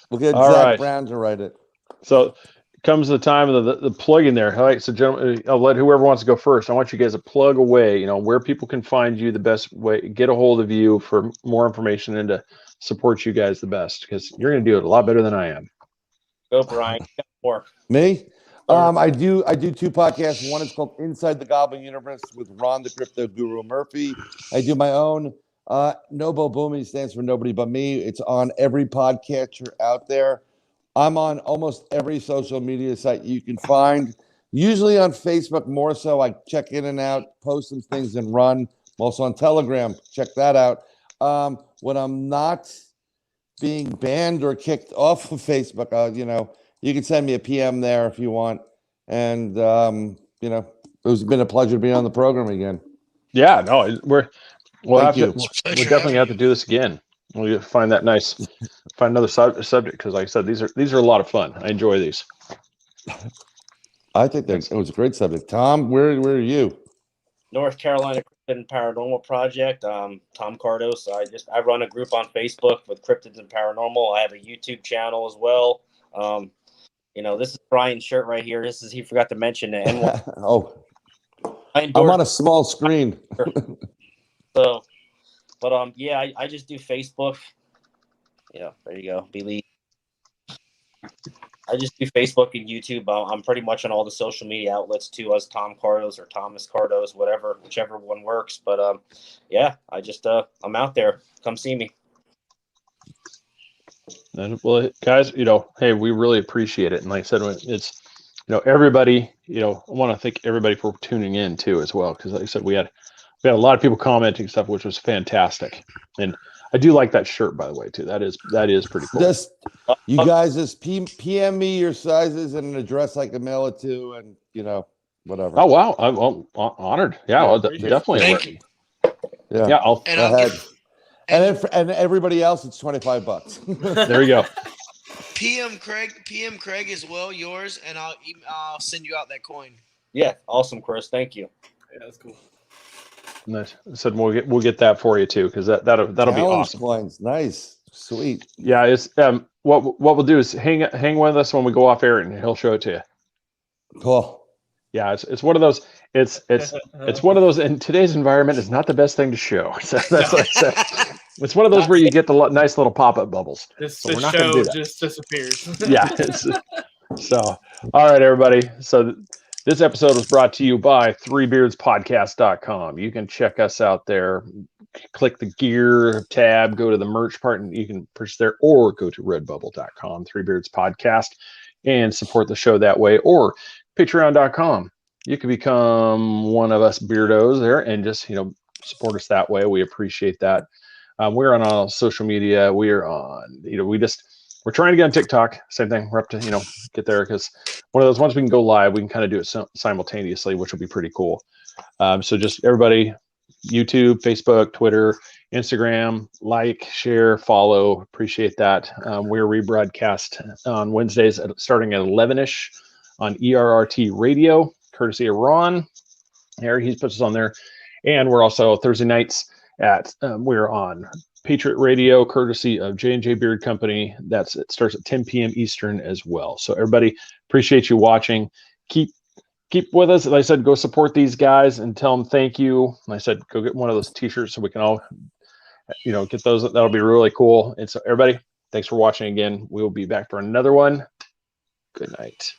We'll get All Zach right. Brown to write it. So comes the time of the plug in there. All right, so gentlemen, I'll let whoever wants to go first. I want you guys to plug away, where people can find you the best way, get a hold of you for more information and to support you guys the best, because you're going to do it a lot better than I am. Go, Brian. More. Me? I do 2 podcasts. One is called Inside the Goblin Universe with Ron the Crypto Guru Murphy. I do my own. Nobo Boomy stands for Nobody But Me. It's on every podcatcher out there. I'm on almost every social media site you can find. Usually on Facebook more so. I check in and out, post some things and run. I'm also on Telegram. Check that out. When I'm not being banned or kicked off of Facebook, you can send me a PM there if you want. And, it's been a pleasure being on the program again. Yeah, no, we'll definitely have to do this again. We'll find that nice, find another subject, because like I said, these are a lot of fun. I enjoy these. I think it was a great subject. Tom, where are you? North Carolina Cryptid and Paranormal Project. Tom Kardos. I run a group on Facebook with Cryptids and Paranormal. I have a YouTube channel as well. This is Brian's shirt right here. He forgot to mention it. Oh, I'm on a small screen. So, but I just do Facebook. There you go. Believe. I just do Facebook and YouTube. I'm pretty much on all the social media outlets too, as Tom Kardos or Thomas Kardos, whichever one works. But I just I'm out there. Come see me. Well, guys, hey, we really appreciate it. And like I said, it's, everybody, I want to thank everybody for tuning in too, as well. Cause like I said, we had a lot of people commenting stuff, which was fantastic. And I do like that shirt, by the way, too. That is pretty cool. You guys just PM me your sizes and an address I can mail it to, and whatever. Oh, wow. I'm honored. Yeah, well, definitely. Thank you. Yeah, I'll and everybody else, it's $25. There you go. PM Craig as well, yours, and I'll send you out that coin. Yeah, awesome, Chris. Thank you. Yeah, that's cool. Nice. I said we'll get that for you too, because that'll be awesome. Coins. Nice, sweet. Yeah, it's what we'll do is hang with us when we go off air, and he'll show it to you. Cool. Yeah, it's one of those. It's one of those. In today's environment, is not the best thing to show. So that's what I said. It's one of those where you get the nice little pop-up bubbles. This so show just disappears. Yeah. So, all right, everybody. So this episode was brought to you by threebeardspodcast.com. You can check us out there. Click the gear tab, go to the merch part, and you can purchase there, or go to redbubble.com, Three Beards Podcast, and support the show that way, or patreon.com. You can become one of us beardos there and just, support us that way. We appreciate that. We're on all social media. We are on, we're trying to get on TikTok. Same thing. We're up to, get there, because one of those, once we can go live, we can kind of do it simultaneously, which will be pretty cool. So just everybody, YouTube, Facebook, Twitter, Instagram, like, share, follow. Appreciate that. We're rebroadcast on Wednesdays starting at 11-ish on ERRT Radio, courtesy of Ron. He puts us on there. And we're also Thursday nights we're on Patriot Radio, courtesy of J&J Beard Company. It starts at 10 p.m. Eastern as well. So everybody, appreciate you watching. Keep with us. Like I said, go support these guys and tell them thank you. Like I said, go get one of those t-shirts so we can all, get those. That'll be really cool. And so everybody, thanks for watching again. We will be back for another one. Good night.